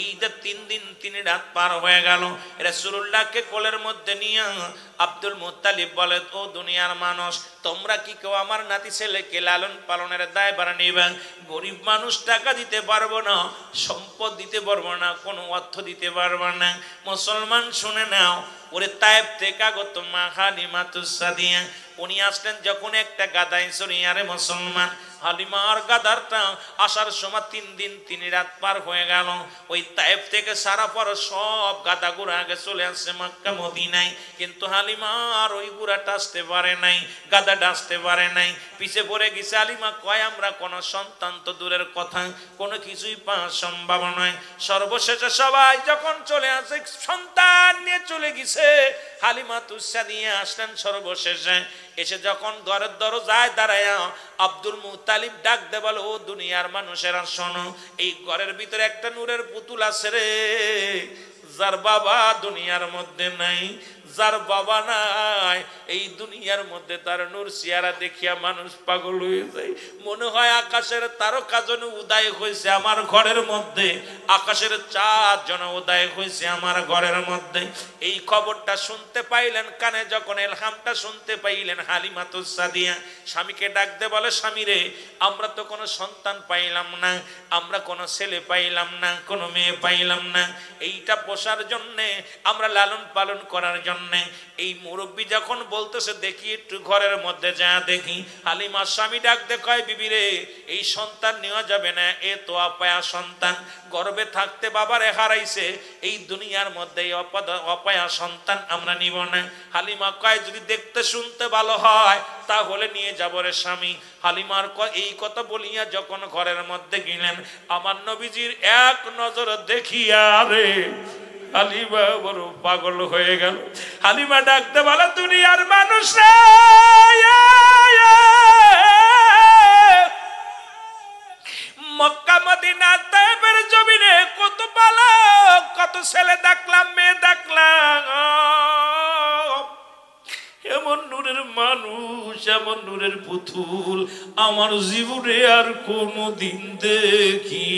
এই যে 3 দিন 3 রাত পার হয়ে গেল রাসূলুল্লাহকে কোলের মধ্যে নিয়ে আব্দুল মুত্তালিব বলে, ও দুনিয়ার মানুষ, তোমরা কি কেউ আমার নাতি ছেলেকে লালন পালনের দায়ভার নিবে? গরিব মানুষ টাকা দিতে পারবো না, সম্পদ দিতে পারবো না, কোনো অর্থ দিতে পারবো না। মুসলমান শুনে নাও, ওরে তায়েব থেকে আগত মা হালিমাতুস সাদিয়া উনি আসলেন যখন একটা গাদায় চড়িয়ে। আরে মুসলমান, হালিমার গাদারটা আসার সময় 3 দিন 3 রাত পার হয়ে গেল। ওই তায়েব থেকে সারা পর সব গাদা গুড়া আগে চলে আসছে মক্কা মদিনায়, কিন্তু হালিমার ওই গুড়াটা আসতে পারে নাই, গাদাটা আসতে পারে নাই, পিছে পড়ে গেছে। হালিমা কয়, আমরা কোনো সন্তান তো দূরের কথা, কোনো কিছুই পাওয়া সম্ভব নয়। সর্বশেষে সবাই যখন চলে আসে, সন্তান নিয়ে চলে গেছে, হালিমাতুস সাদিয়া আসলেন সর্বশেষে। এসে যখন ঘরের দরজায় দাঁড়ায় আব্দুল মুত্তালিব ডাক দে বলে, ও দুনিয়ার মানুষেরা শোনো, এই ঘরের ভিতরে একটা নূরের পুতুল আছে রে, যার বাবা দুনিয়ার মধ্যে নাই, যার বাবা নাই এই দুনিয়ার মধ্যে, তার নূর চেহারা দেখিয়া মানুষ পাগল হয়ে যায়। মনে হয় আকাশের তারকা যেন উদয় হয়েছে আমার ঘরের মধ্যে, আকাশের চাঁদ যেন উদয় হয়েছে আমার ঘরের মধ্যে। এই খবরটা শুনতে পাইলেন কানে, যখন এলহামটা শুনতে পাইলেন হালিমাতুস সাদিয়া স্বামীকে ডাক দে বলে, স্বামী রে, আমরা তো কোনো সন্তান পাইলাম না, আমরা কোনো ছেলে পাইলাম না, কোনো মেয়ে পাইলাম না, এইটা পোষার জন্যে, আমরা লালন পালন করার জন্য। এই মুরব্বী যখন বলতেছে, দেখি একটু ঘরের মধ্যে যা দেখি। হালিমার স্বামী ডাক দে কয়, বিবি রে, এই সন্তান নেওয়া যাবে না, এ তো অপায়া সন্তান, গর্ভে থাকতে বাবারে হারাইছে, এই দুনিয়ার মধ্যে অপায়া সন্তান আমরা নিব না। হালিমা কয়, যদি দেখতে শুনতে ভালো হয় তাহলে নিয়ে যাবো রে স্বামী। হালিমার এই কথা বলিয়া যখন ঘরের মধ্যে গেলেন, আমার নবীজির এক নজর দেখিয়া রে হালিমা বড় পাগল হয়ে গেল। হালিমা ডাকতে বলে, দুনিয়ার মানুষ রে, মক্কা মদিনা তায়েফের জমিনে কত বালক, কত ছেলে দেখলাম, মেয়ে দেখলাম, এমন নূরের মানুষ, এমন নূরের পুতুল আমার জীবনে আর কোনদিন দেখি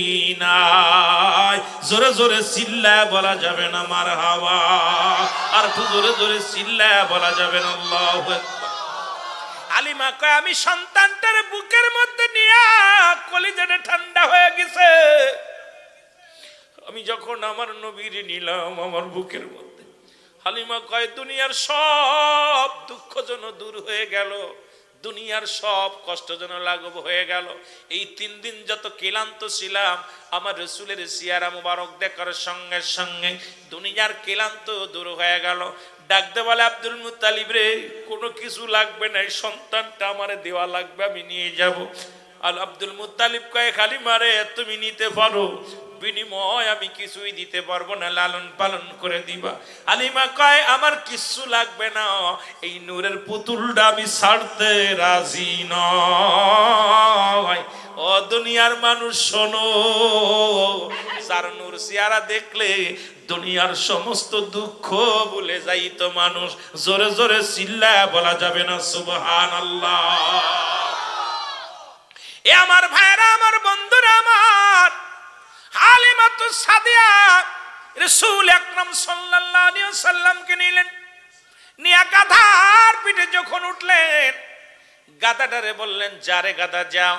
নাই। জোরে জোরে চিল্লায় বলা যাবে না মারহাবা, আর একটু জোরে জোরে চিল্লায় বলা যাবে না আল্লাহু আকবার। হালিমা কয়, আমি সন্তানটার বুকের মধ্যে নিয়ে কলিজাটা ঠান্ডা হয়ে গেছে। আমি যখন আমার নবীর নিলাম আমার বুকের মধ্যে, হালিমা কয়, দুনিয়ার সব দুঃখ যেন দূর হয়ে গেল, দুনিয়ার সব কষ্ট যেন লাঘব হয়ে গেল। এই 3 দিন যত ক্লান্ত ছিলাম, আমার রাসূলের চেহারা মুবারক দেখার সঙ্গে সঙ্গে দুনিয়ার ক্লান্ত দূর হয়ে গেল। ডাকতে বলে, আব্দুল মুত্তালিব রে, কোনো কিছু লাগবে না, এই সন্তানটা আমারে দেওয়া লাগবে, আমি নিয়ে যাব। আর আব্দুল মুত্তালিব কয়, হালিমা রে, তুমি নিতে পারো, বিনিময় আমি কিছুই দিতে পারবো না, লালন পালন করে দিবা। হালিমা কয়, আমার কিছু লাগবে না, এই নূরের পুতুলটা আমি ছাড়তে রাজি নয়। ও দুনিয়ার মানুষ শোনো, যার নূর চেহারা দেখলে দুনিয়ার সমস্ত দুঃখ ভুলে যাইতো মানুষ। জোরে জোরে চিল্লায় বলা যাবে না সুবহানাল্লাহ। এ আমার ভাইরা, আমার বন্ধুরা, আমার হালিমাতুস সাদিয়া রাসূল আকরাম সাল্লাল্লাহু আলাইহি ওয়াসাল্লামকে নিলেন, নিয়া গাধার পিঠে যখন উঠলেন, গাধাটারে বললেন, যারে গাধা যাও।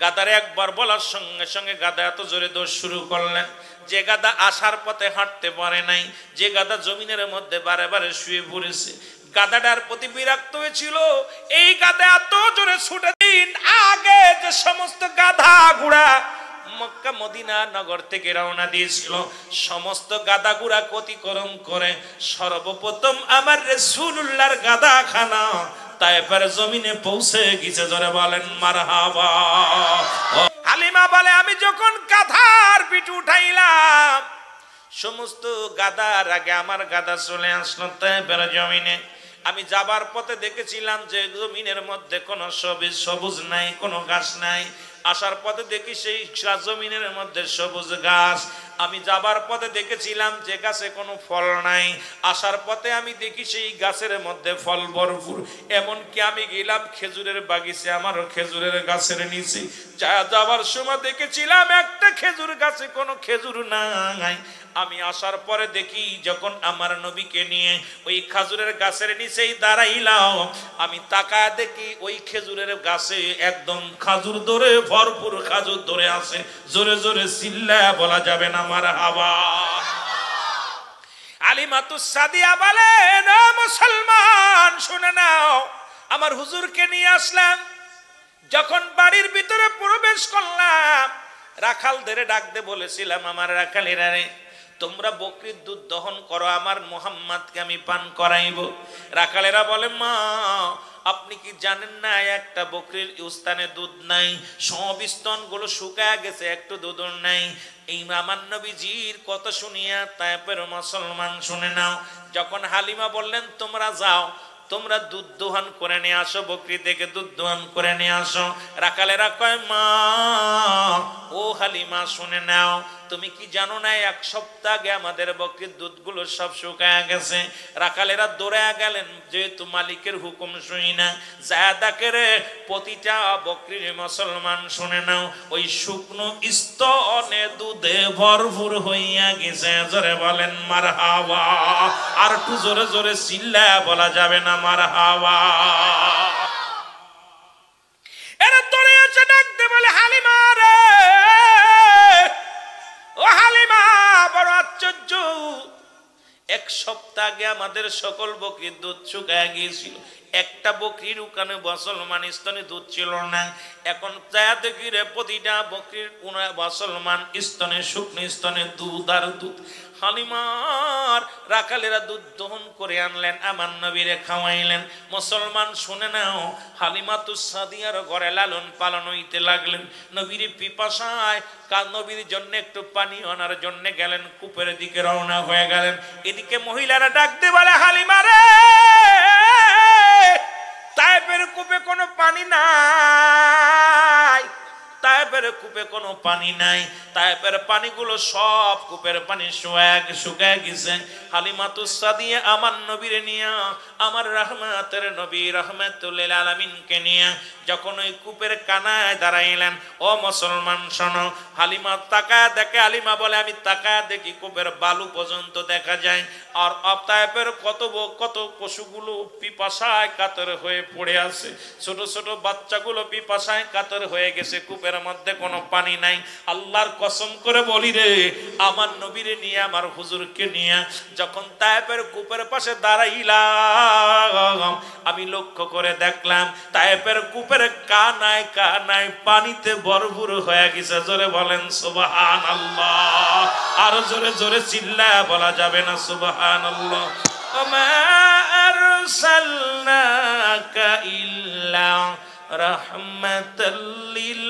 গাধারে একবার বলার সঙ্গে সঙ্গে গাধা এত জোরে দৌড় শুরু করলেন, যে গাধা আসার পথে হাঁটতে পারে নাই, যে গাধা জমিনের মধ্যে বারে বারে শুয়ে পড়েছে, গাধাটার প্রতি বিরক্ত হয়েছিল। এই গাধা এত জোরে ছুটে, দিন আগে যে সমস্ত গাধা ঘোড়া মক্কা মদিনা নগর থেকে রওনা দিয়েছিল, সমস্ত গাধা ঘোড়া অতিক্রম করে সর্বপ্রথম আমার রাসূলুল্লাহর গাধাখানা তায়েফের জমিনে পৌঁছে গেছে। জোরে বলেন মারহাবা। হালিমা বলে, আমি যখন গাধার পিঠ উঠাইলাম, সমস্ত গাধার আগে আমার গাধা চলে আসলো তায়েফের জমিনে। আমি যাবার পথে দেখেছিলাম যে জমিনের মধ্যে কোনো সবুজ নাই, কোনো ঘাস নাই। আসার পথে দেখি সেই জমিনের মধ্যে সবুজ ঘাস। আমি যাবার পথে দেখেছিলাম যে গাছে কোনো ফল নাই, আসার পথে আমি দেখি সেই গাছের মধ্যে ফল ভরপুর। এমনকি আমি গেলাম খেজুরের বাগিচে, আমারও খেজুরের গাছের নিচে যাবার সময় দেখেছিলাম একটা খেজুর গাছে কোনো খেজুর নাই। আমি আসার পরে দেখি যখন আমার নবীকে নিয়ে ওই খেজুরের গাছের নিচেই দাঁড়াইলাম, আমি তাকায় দেখি ওই খেজুরের গাছে একদম খাজুর ধরে ভরপুর খাজুর ধরে আছে। জোরে জোরে চিল্লায়া বলা যাবে না মারহাবা। হালিমাতুস সাদিয়া বলেন, ও মুসলমান শুনে নাও, আমার হুজুরকে নিয়ে আসলাম, যখন বাড়ির ভিতরে প্রবেশ করলাম রাখালদের ডাকতে বলেছিলাম, আমার রাখালেরা রে তোমরা বকরির দুধ দহন করো, আমার মুহাম্মদকে আমি পান করাইব। রাখালেরা বলে, মা আপনি কি জানেন না একটা বকরির স্থানে দুধ নাই, সব স্তনগুলো শুকায় গেছে, একটু দুধ নাই। এই আমার নবীজির কথা শুনিয়া তাইপের মুসলমান শুনে নাও। যখন হালিমা বললেন তোমরা যাও, তোমরা দুধ দোহন করে নিয়ে আসো, বকরি থেকে দুধ দোহন করে নিয়ে আসো। রাখালেরা কয়, মা ও হালিমা শুনে নাও, তুমি কি জানো না এক সপ্তাহ আগে আমাদের বকরির দুধগুলো সব শুকায় গেছে। রাখালেরা দৌড়ে গেলেন, যেহেতু মালিকের হুকুম শুনি না, জায়দাকে রে প্রতিটা বকরির মুসলমান শুনে নাও ওই শুকনো স্তনে দুধে ভরপুর হইয়া গেছে। জোরে বলেন মারহাবা। আর একটু জোরে জোরে চিল্লায়া বলা যাবে না মারহাবা। এরা দৌড়ে এসে ডাকতে বলে, হালিমা রে, ও হালিমা বড় আশ্চর্য, এক সপ্তাহ আগে আমাদের সকল বকরির দুধ শুকায় গিয়েছিল, একটা বকরির ওখানে মুসলমান স্তনে দুধ ছিল না। এখন যায়া দেখি রে প্রতিটা বকরির মুসলমান স্তনে শুকনো স্তনে দুধ আর দুধ। হালিমার রাখালেরা দুধ দহন করে আনলেন, আমার নবীরে খাওয়াইলেন। মুসলমান শুনে নাও, হালিমাতুস সাদিয়ার ঘরে লালন পালন হইতে লাগলেন। নবীর পিপাসায় নবীর জন্য একটু পানি আনার জন্য গেলেন, কূপের দিকে রওনা হয়ে গেলেন। এদিকে মহিলারা ডাকতে বলে, হালিমা রে, তাইপের কূপে কোনো পানি নাই, তাইপের কূপে কোনো পানি নাই, তাইপের পানিগুলো সব কূপের পানি শুকায় গেছে। হালিমাতুস সাদিয়া আমার নবীরে নিয়ে, আমার রহমতের নবী রহমাতুল লিল আলামিনকে নিয়ে যখন ওই কূপের কানায় দাঁড়াইলেন, ও মুসলমান শোনো, হালিমা তাকায় দেখে, হালিমা বলে আমি তাকায় দেখি কূপের বালু পর্যন্ত দেখা যায়। আর তাইপের কত পশুগুলো পিপাসায় কাতর হয়ে পড়ে আছে, ছোট ছোট বাচ্চাগুলো পিপাসায় কাতর হয়ে গেছে, কূপের মধ্যে কোনো পানি নাই। আল্লাহর কসম করে বলি রে, আমার নবীরে নিয়ে, আমার হুজুরকে নিয়ে যখন তাইপের কূপের পাশে দাঁড়াইলাম, আমি লক্ষ্য করে দেখলাম তাইপের কূপের কানায় কানায় পানিতে ভরপুর হয়ে গেছে। জোরে বলেন সুবহানাল্লাহ। আর জোরে জোরে চিল্লায়া বলা যাবে না সুবহানাল্লাহ। ওমা আরসালনাকা ইল্লা রাহমাতাল লিল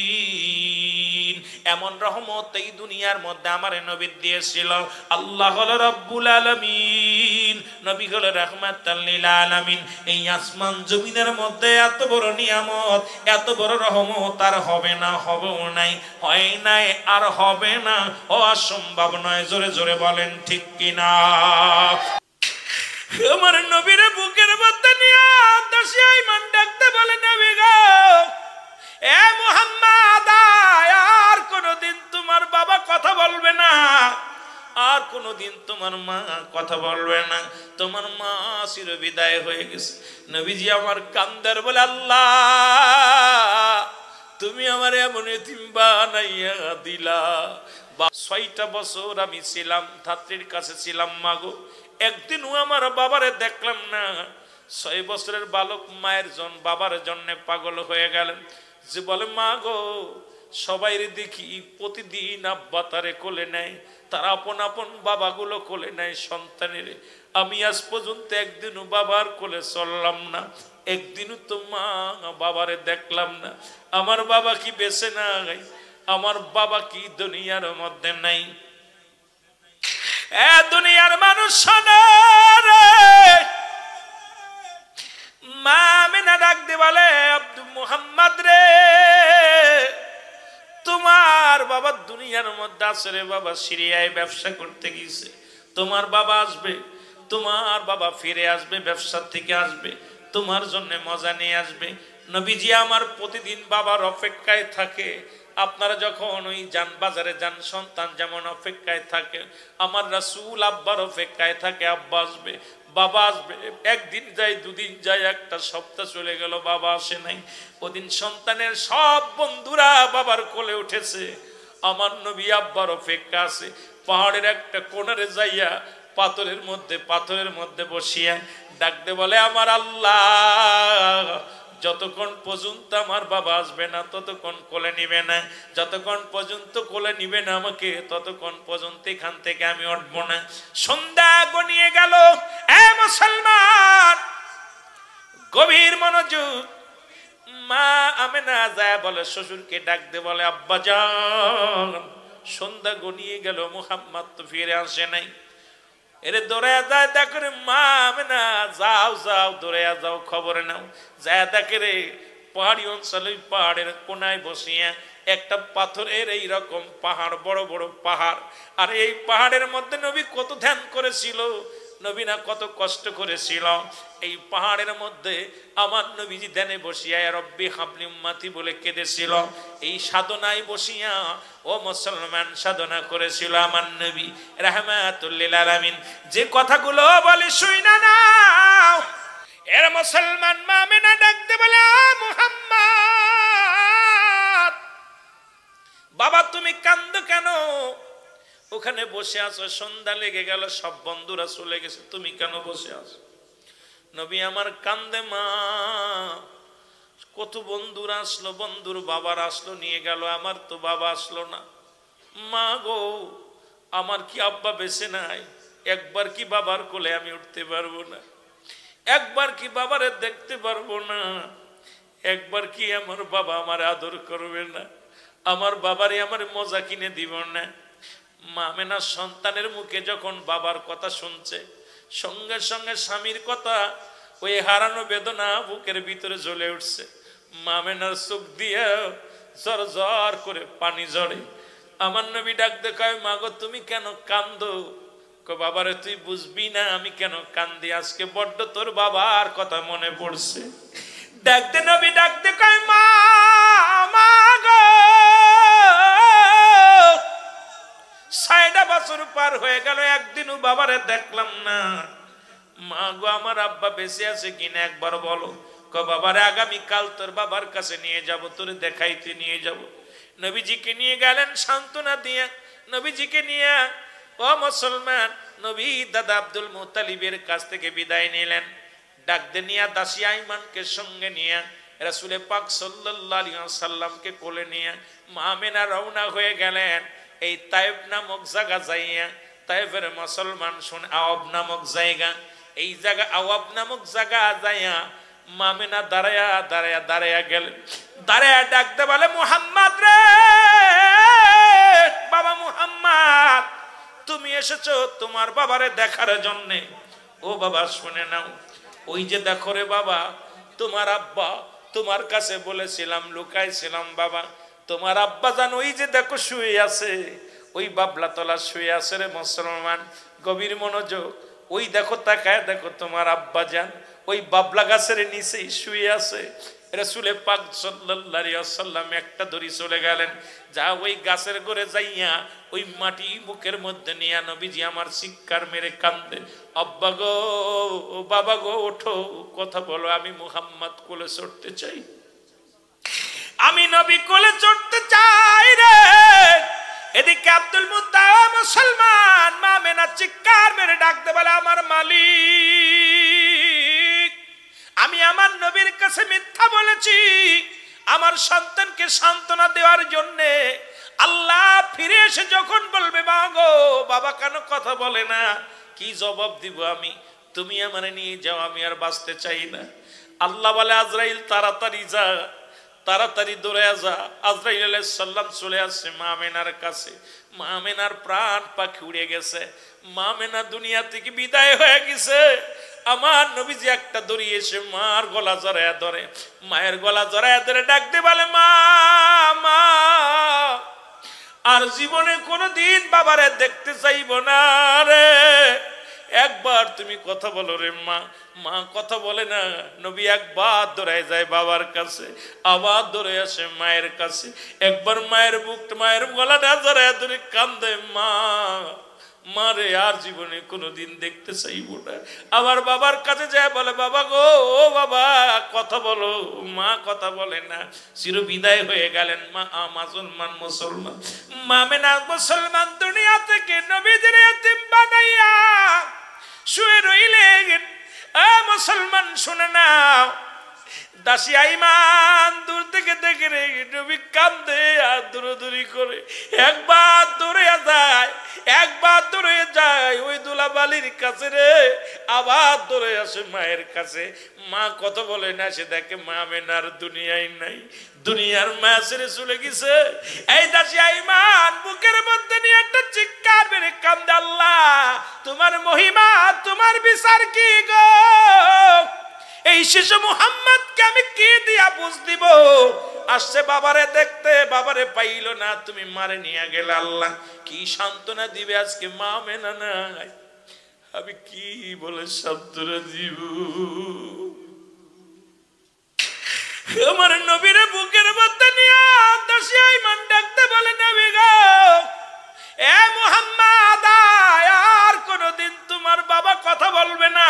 আলামিন। এমন রহমত এই দুনিয়ার মধ্যে আমার নবী দিয়েছিল। আল্লাহ হলো রব্বুল আলামিন, নবী হলো রাহমাতাল লিল আলামিন। এই আসমান জমিনের মধ্যে এত বড় নিয়ামত, এত বড় রহমত আর হবে না, হবেও নাই, হয় নাই আর হবে না, অসম্ভব নয়। জোরে জোরে বলেন ঠিক কিনা। আমার নবীর বুকের মধ্যে নিয়ে দশিয়া ইমান ডাকতে বলে, নবী গো, এ মুহাম্মদ, আর কোনদিন তোমার বাবা কথা বলবে না, আর কোনদিন তোমার মা কথা বলবে না, তোমার মা চির বিদায় হয়ে গেছে। নবীজি আমার কান্দার বলে, আল্লাহ তুমি আমার এমন এতিম বানাইয়া দিলা। 6টা বছর আমি ছিলাম ধাত্রীর কাছে ছিলাম, মাগো একদিনও আমার বাবারে দেখলাম না। 6 বছরের বালক মায়ের বাবার জন্য পাগল হয়ে গেলেন। যে বলে, মা গো, সবাই দেখি প্রতিদিন আব্বা তারে কোলে নেয়, তারা আপন আপন বাবাগুলো কোলে নেয় সন্তানের। আমি আজ পর্যন্ত একদিনও বাবার কোলে চললাম না, একদিনও তো মা বাবারে দেখলাম না। আমার বাবা কি বেঁচে নাই? আমার বাবা কি দুনিয়ার মধ্যে নাই? এ দুনিয়ার মানুষ শোনো রে, মা আমিনা ডাক দিয়ে বলে, আব্দুল মুহাম্মদ রে, তোমার বাবা দুনিয়ার মধ্যে আছে রে বাবা, সিরিয়ায় ব্যবসা করতে গিয়েছে। তোমার বাবা আসবে, তোমার বাবা ফিরে আসবে, ব্যবসা থেকে আসবে, তোমার জন্য মজা নিয়ে আসবে। নবীজি আমার প্রতিদিন বাবার অপেক্ষায় থাকে। আপনারা যখন ওই যান বাজারে যান, সন্তান যেমন অপেক্ষায় থাকে, আমার রাসূল আব্বার অপেক্ষায় থাকে। আব্বা আসবে, বাবা আসবে। একদিন যায়, দুদিন যায়, একটা সপ্তাহ চলে গেল, বাবা আসে নাই। ওদিন সন্তানের সব বন্ধুরা বাবার কোলে উঠেছে, আমার নবী আব্বার অপেক্ষা আছে। পাহাড়ের একটা কোণারে যাইয়া পাথরের মধ্যে বসিয়া ডাকতে বলে, আমার আল্লাহ, যতক্ষণ পর্যন্ত আমার বাবা আসবে না ততক্ষণ কোলে নিবে না, যতক্ষণ পর্যন্ত কোলে নিবে না আমাকে ততক্ষণ পর্যন্ত এখান থেকে আমি উঠবো না। সন্ধ্যা গনিয়ে গেল। এ মুসলমান, গভীর মনোযোগ। মা আমেনা যায় বলে শ্বশুরকে ডাকতে বলে, আব্বা জান, সন্ধ্যা গনিয়ে গেল, মুহাম্মদ তো ফিরে আসে নাই। এরে দৌড়ায় যায়, দেখো রে মা আমেনা, যাও যাও, দৌড়ায় যাও, খবর নাও। যায় দেখে রে পাহাড়ি অঞ্চলে পাহাড়ের কোনায় বসিয়া একটা পাথরের এইরকম পাহাড়, বড় বড় পাহাড়। আর এই পাহাড়ের মধ্যে নবী কত ধ্যান করেছিল, নবী না কত কষ্ট করেছিল। এই পাহাড়ের মধ্যে আমার নবীজি ধ্যানে বসিয়া রব্বি হাবলি উম্মতি বলে কেঁদেছিল। এই সাধনায় বসিয়া ও মুসলমান সাধনা করেছিল আমার নবী রাহমাতুল লিল আলামিন। যে কথাগুলো বলে শুইনা নাও। এর মুসলমান মা আমেনা ডাকতে বলে, মুহাম্মদ, বাবা তুমি কান্দো কেন? ওখানে বসে আছো, সন্ধ্যা লেগে গেল, সব বন্ধুরা চলে গেছে, তুমি কেন বসে আছো? নবী আমার কান্দে, মা, কত বন্ধুরা আসলো, বন্ধুর বাবার আসলো, নিয়ে গেল, আমার তো বাবা আসলো না। মা গো, আমার কি আব্বা বেঁচে নাই? একবার কি বাবার কোলে আমি উঠতে পারবো না? একবার কি বাবারে দেখতে পারবো না? একবার কি আমার বাবা আমার আদর করবে না? আমার বাবারে আমার মজা কিনে দিব না? মা আমেনা সন্তানের মুখে যখন বাবার কথা শুনছে, সঙ্গে সঙ্গে স্বামীর কথা, ওই হারানো বেদনা বুকের ভিতরে জ্বলে উঠছে। মা আমেনার চোখ দিয়ে জর জর করে পানি ঝরে। আমার নবী ডাক দেখায়, মা গো তুমি কেন কান্দো? বাবারে তুই বুঝবি না আমি কেন কান্দি, আজকে বড্ড তোর বাবার কথা মনে পড়ছে। ডাকতে নবী ডাকতে কয়, মা, মা গো, 6টা বছর পার হয়ে গেল, একদিনও বাবারে দেখলাম না। মা গো, আমার আব্বা বেঁচে আছে কিনা একবার বলো। বাবারে আগামীকাল তোর বাবার কাছে নিয়ে যাব, তোরে দেখাইতে নিয়ে যাব। নবীজিকে নিয়ে গেলেন সান্ত্বনা দিয়ে। নবীজিকে নিয়ে ও মুসলমান, নবী দাদা আব্দুল মুত্তালিবের কাছ থেকে বিদায় নিলেন। ডাকতে নিয়ে দাসী আইমানকে সঙ্গে নিয়ে রাসূল পাক সাল্লাল্লাহু আলাইহি ওয়াসাল্লামকে কোলে নিয়ে মা আমেনা রওনা হয়ে গেলেন এই তায়েব নামক জায়গা যাইয়া। তায়েবের মুসলমান শুনে আওয়াব নামক জায়গা, এই জায়গা আওয়াব নামক জায়গা যাইয়া মা আমেনা দাঁড়ায়া গেলেন। দাঁড়ায়া ডাকতে বলে, মুহাম্মদ রে, বাবা মুহাম্মদ, তুমি এসেছো তোমার বাবারে দেখার জন্যে। ও বাবা শুনে নাও, ওই যে দেখো রে বাবা, তোমার আব্বা, তোমার কাছে বলেছিলাম, লুকাইছিলাম বাবা, তোমার আব্বা জান ওই যে দেখো শুয়ে আছে, ওই বাবলা তলা শুয়ে আছে রে মুসলমান। গভীর মনোযোগ, ওই দেখো, তাকায় দেখো, তোমার আব্বা জান ওই বাবলা গাছের নিচেই শুয়ে আছে। রাসূল পাক সাল্লাল্লাহু আলাইহি ওয়াসাল্লাম একটা দড়ি চলে গেলেন, যা ওই গাছের গোড়ে যাইয়া ওই মাটি মুখের মধ্যে নিয়ে নবীজি আমার চিৎকার মেরে কান্দে, আব্বা গো, বাবা গো, ওঠো, কথা বলো, আমি মুহাম্মদ কোলে চড়তে চাই, আমি নবী কোলে চড়তে চাই রে। এদিকে আব্দুল মুত্তালিব মুসলমান মা আমেনা চিৎকার মেরে ডাকতে বলে, আমার মালিক, আমি আমার নবীর কাছে মিথ্যা বলেছি। আমার সন্তানকে সান্ত্বনা দেওয়ার জন্য আল্লাহ ফিরে এসে যখন বলবে, মা গো, বাবা কেন কথা বলে না, কি জবাব দিব আমি? তুমি আমারে নিয়ে যাও, আমি আর বাঁচতে চাই না। আল্লাহ বলে, আজরাইল তাড়াতাড়ি যা, তাড়াতাড়ি দৌড়ে যা। আজরাইল আলাইহিস সালাম চলে আসছে মা আমেনার কাছে। মা আমেনার প্রাণ পাখি উড়ে গেছে, মা আমেনা দুনিয়া থেকে বিদায় হয়ে গেছে। আমার নবীজি একটা দড়ি এসে মার গলা জড়ায়া ধরে, মায়ের গলা জড়ায়া ধরে ডাকতে বলে, মা মা, আর জীবনে কোনোদিন বাবারে দেখতে চাইব না রে, একবার তুমি কথা বলো রে মা। মা কথা বলে না। নবী একবার দৌড়ায় যায় বাবার কাছে, আবার দৌড়ে আসে মায়ের কাছে। একবার মায়ের বুক, মায়ের গলাটা জড়ায় ধরে কান্দে, মা মারে আর জীবনে কোনোদিন দেখতে চাইব না। আবার বাবার কাছে যায় বলে, বাবা গো, ও বাবা কথা বলো। মা কথা বলে না, চির বিদায় হয়ে গেলেন মা। মুসলমান মামেনা মুসলমান দুনিয়া থেকে নবীদের এতিম বানাইয়া শুয়ে রইলেন। মুসলমান শুনে নাও, দাসী আইমান দূর থেকে দেখে রে নবী কান্দে আর দৌড়াদৌড়ি করে। একবার দৌড়ে যায়, একবার দৌড়ে যায় ওই দুলাবালির কাছে রে, আবার দৌড়ে আসে মায়ের কাছে। মা কথা বলে না, সে দেখে মা মেনার দুনিয়ায় নাই, দুনিয়ার মা ছেড়ে চলে গেছে। এই দাসী আইমান বুকের মধ্যে নিয়ে একটা চিৎকার মেরে কান্দে, আল্লাহ তোমার মহিমা, তোমার বিচার কি গো? এই শিশু মুহাম্মদকে আমি কি দিয়া বুঝ দিব? আসছে বাবারে দেখতে, বাবারে পাইল না, তুমি মারে নিয়ে গেলে, আল্লাহ কি সান্ত্বনা দিবে আজকে মা মেনা নাই, আমি কি বলে সান্ত্বনা দিব? আমার নবীর বুকের মধ্যে নিয়ে দাসী আইমান ডাকতে বলে, নবী গো, এ মুহাম্মদ, আর কোনদিন তোমার বাবা কথা বলবে না,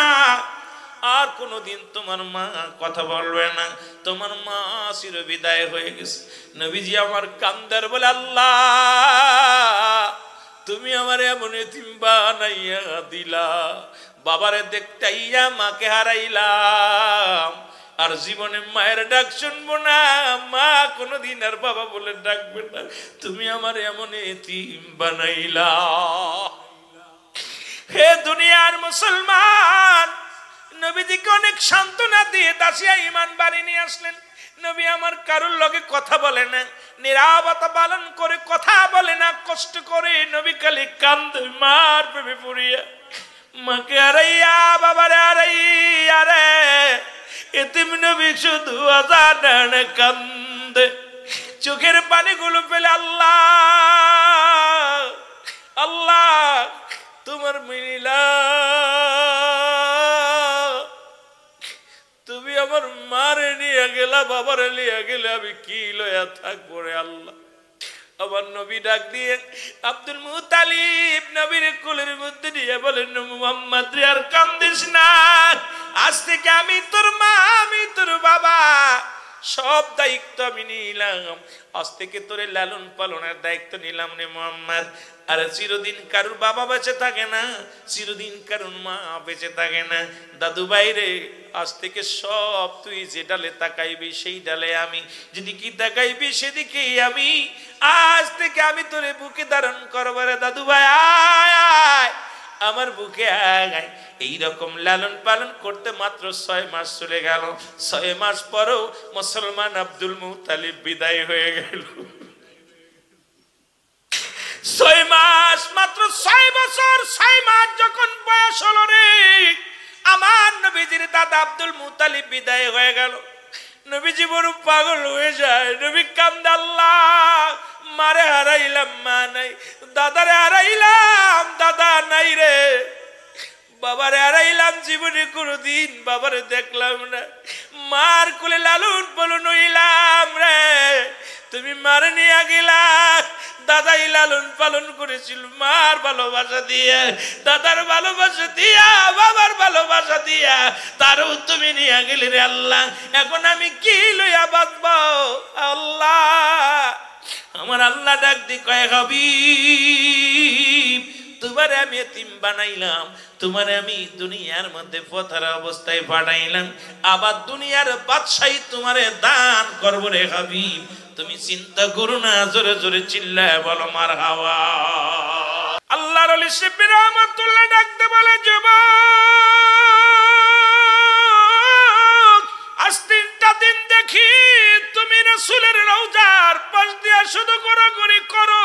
আর কোনদিন তোমার মা কথা বলবে না, তোমার মা চির বিদায় হয়ে গেছে। নবীজি আমার কান্দার বলে, আল্লাহ তুমি আমার এমন এতিম বানাইয়া দিলা, বাবারে দেখতে আইয়া মাকে হারাইলাম, আর জীবনে মায়ের ডাক শুনবো না, মা কোনদিন আর বাবা বলে ডাকবে না, তুমি আমার এমন এতিম বানাইলা। হে দুনিয়ার মুসলমান, নবীজিকে অনেক সান্ত্বনা দিয়ে দাসিয়া ইমান বাড়ি নিয়ে আসলেন। নবী আমার কারুর লগে কথা বলে না, নীরবতা পালন করে কথা বলে না, কষ্ট করে নবী খালি কান্দে মার প্রেমে পড়িয়া। মাকে হারাইয়া, বাবারে হারাইয়া রে এতিম নবী শুধু আজান কান্দে, চোখের পানিগুলো ফেলে, আল্লাহ আল্লাহ তোমার মিলা, তুমি আমার মারে নিয়ে গেলা, বাবারে নিয়ে গেলে আমি কি লয়া থাকবো রে আল্লাহ। আমার নবী ডাক দিয়ে আব্দুল মুতালিব নবীর কোলের মধ্যে নিয়ে বলেন, মুহাম্মদ রে আর কান্দিস না, আজ থেকে আমি তোর মা, আমি তোর বাবা, সব দায়িত্ব আমি নিলাম, আজ থেকে তোরে লালন পালনের দায়িত্ব নিলাম রে মুহাম্মদ। আর চিরদিন কারুর বাবা বেঁচে থাকে না, চিরদিন কারুর মা বেঁচে থাকে না। দাদু ভাই রে, আজ থেকে সব তুই যে ডালে তাকাইবি সেই ডালে আমি, যেদিকে তাকাইবি সেদিকেই আমি, আজ থেকে আমি তোরে বুকে ধারণ করবো রে দাদু ভাই, আয় আয় আমার বুকে আয়। এইরকম লালন পালন করতে মাত্র 6 মাস চলে গেল। 6 মাস পরেও মুসলমান আব্দুল মুতালিব বিদায় হয়ে গেল। 6 মাস, মাত্র 6 বছর 6 মাস যখন বয়স হলো রে, আমার নবীজির দাদা আব্দুল মুতালিব বিদায় হয়ে গেল। নবীজি বড় পাগল হয়ে যায়, নবী কান্দে, আল্লাহ মারে হারাইলাম, মা নাই, দাদারে হারাইলাম, দাদা নাই রে, বাবারে হারাইলাম, জীবনে কোনদিন বাবারে দেখলাম না, মার কোলে লালন পালন হইলাম রে, তুমি মারে নিয়ে গেলা, দাদাই লালন পালন করেছিল মার ভালোবাসা দিয়া, দাদার ভালোবাসা দিয়া, বাবার ভালোবাসা দিয়া, তারও তুমি নিয়ে গেলে রে আল্লাহ, এখন আমি কি লইয়া বাঁচবো আল্লাহ? আমার আল্লাহ ডাক দি কয়, হাবিব তোমারে আমি এতিম বানাইলাম, তোমারে আমি দুনিয়ার মধ্যে পথার অবস্থায় পাঠাইলাম, আবার দুনিয়ার বাদশাহী তোমারে দান করবো রে হাবিব, তুমি চিন্তা করো না। জোরে জোরে চিল্লায় বলো মারহাবা। আল্লাহর ওলি শিবলি রহমাতুল্লাহ ডাকতে বলে, যুবক আজ 3টা দিন দেখি তুমি রাসূলের রওজার পাশ দিয়া শুধু ঘোরাঘুরি করো,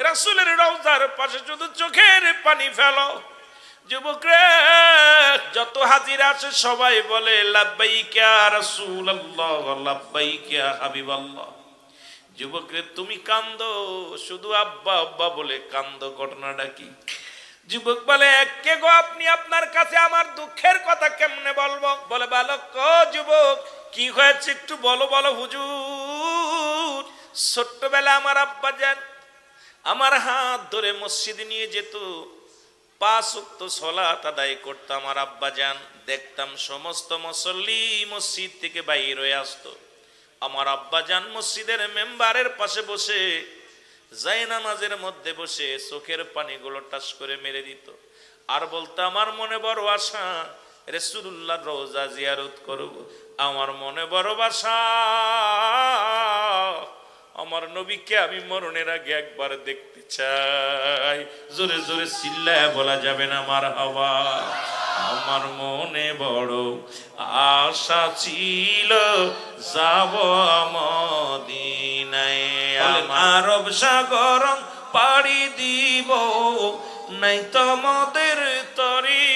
রাসূলের রওজার পাশে শুধু চোখের পানি ফেলো, যুবকরা যত হাজির আছে সবাই বলে লাব্বাইকা রাসূলুল্লাহ, লাব্বাইকা হাবিবাল্লাহ। যুবকরে তুমি কান্দো, শুধু আব্বা আব্বা বলে কান্দো, ঘটনাটা কি? যুবক বলে কে গো আপনি, আপনার কাছে আমার দুঃখের কথা কেমনে বলবো? বলে বালক যুবক কি হয়েছে একটু বলো। বলো হুজুর, ছোট্টবেলা আমার আব্বা যান আমার হাত ধরে মসজিদে নিয়ে যেত, 5 ওয়াক্ত সালাত আদায় করতাম। আমার আব্বা যান দেখতাম সমস্ত মুসল্লি মসজিদ থেকে বাইর হয়ে আসতো, আমার আব্বা যান মসজিদের মেম্বারের পাশে বসে জায়নামাজের মধ্যে বসে চোখের পানিগুলো টাস করে মেরে দিত আর বলতো আমার মনে বড় আশা রাসূলুল্লাহর রওজা জিয়ারত করব, আমার মনে বড় আশা আমার নবীকে আমি মরণের আগে একবার দেখতে চাই। জোরে জোরে চিল্লায় বলা যাবে না মারহাবা। আমার মনে বড় আশা ছিল যাব মদিনায়, আরব সাগর পাড়ি দিব, নাই তোমাদের তরি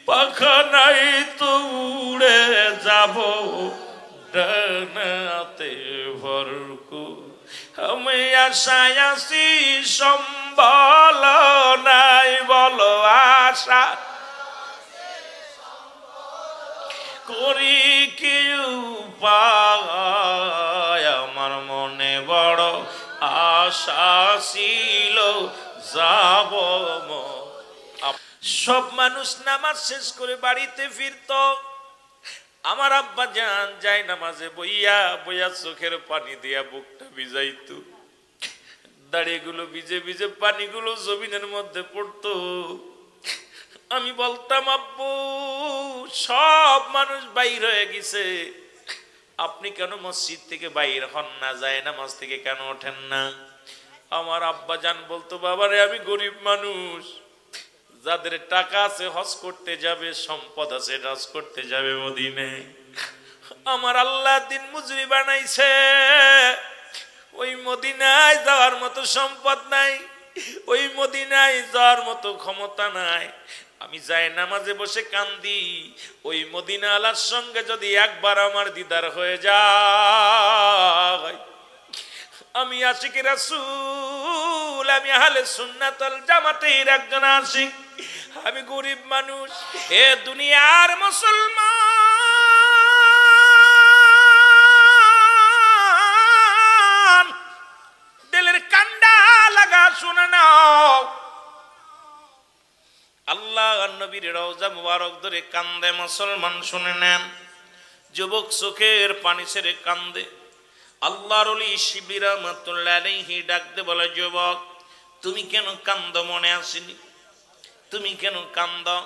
পাখা নাই তো উড়ে যাব ডানাতে ভরকু। আমি আশায় আছি সম্বল নাই, বলো আশা করি কি উপায়, আমার মনে বড় আশা ছিল যাব। সব মানুষ নামাজ শেষ করে বাড়িতে ফিরত, আমার আব্বা জান যায় নামাজে বইয়া বইয়া চোখের পানি দিয়া বুকটা ভিজাইতো, দাড়িগুলো ভিজে ভিজে পানিগুলো জমিনের মধ্যে পড়তো। আমি বলতাম আব্বু সব মানুষ বাইর হয়ে গেছে, আপনি কেন মসজিদ থেকে বাইর হন না, যায় নামাজ থেকে কেন ওঠেন না? আমার আব্বা জান বলতো বাবারে আমি গরিব মানুষ, যাদের টাকা আছে হজ করতে যাবে, সম্পদ আছে হজ করতে যাবে মদিনায়, আমার আল্লাহ দিন মজুরি বানাইছে, ওই মদিনায় যাওয়ার মতো সম্পদ নাই, ওই মদিনায় যাওয়ার মতো ক্ষমতা নাই। আমি যাই নামাজে বসে কান্দি, ওই মদিনা আলার সঙ্গে যদি একবার আমার দিদার হয়ে যায়, আমি আশিক রাসূল, আমি আহলে সুন্নাত ওয়াল জামাতের একজন আশিক, আমি গরিব মানুষ, এ দুনিয়ার মুসলমান দিলের কান্ডা লাগা শুনে নাও, আল্লাহ নবীর রওজা মুবারক ধরে কান্দে মুসলমান শুনে নেন। যুবক চোখের পানি ছেড়ে কান্দে, আল্লাহর ওলি শিবলি রাহমাতুল্লাহ আলাইহি ডাকতে বলে যুবক তুমি কেন কান্দো, মনে আসেনি তুমি কেন কান্দো?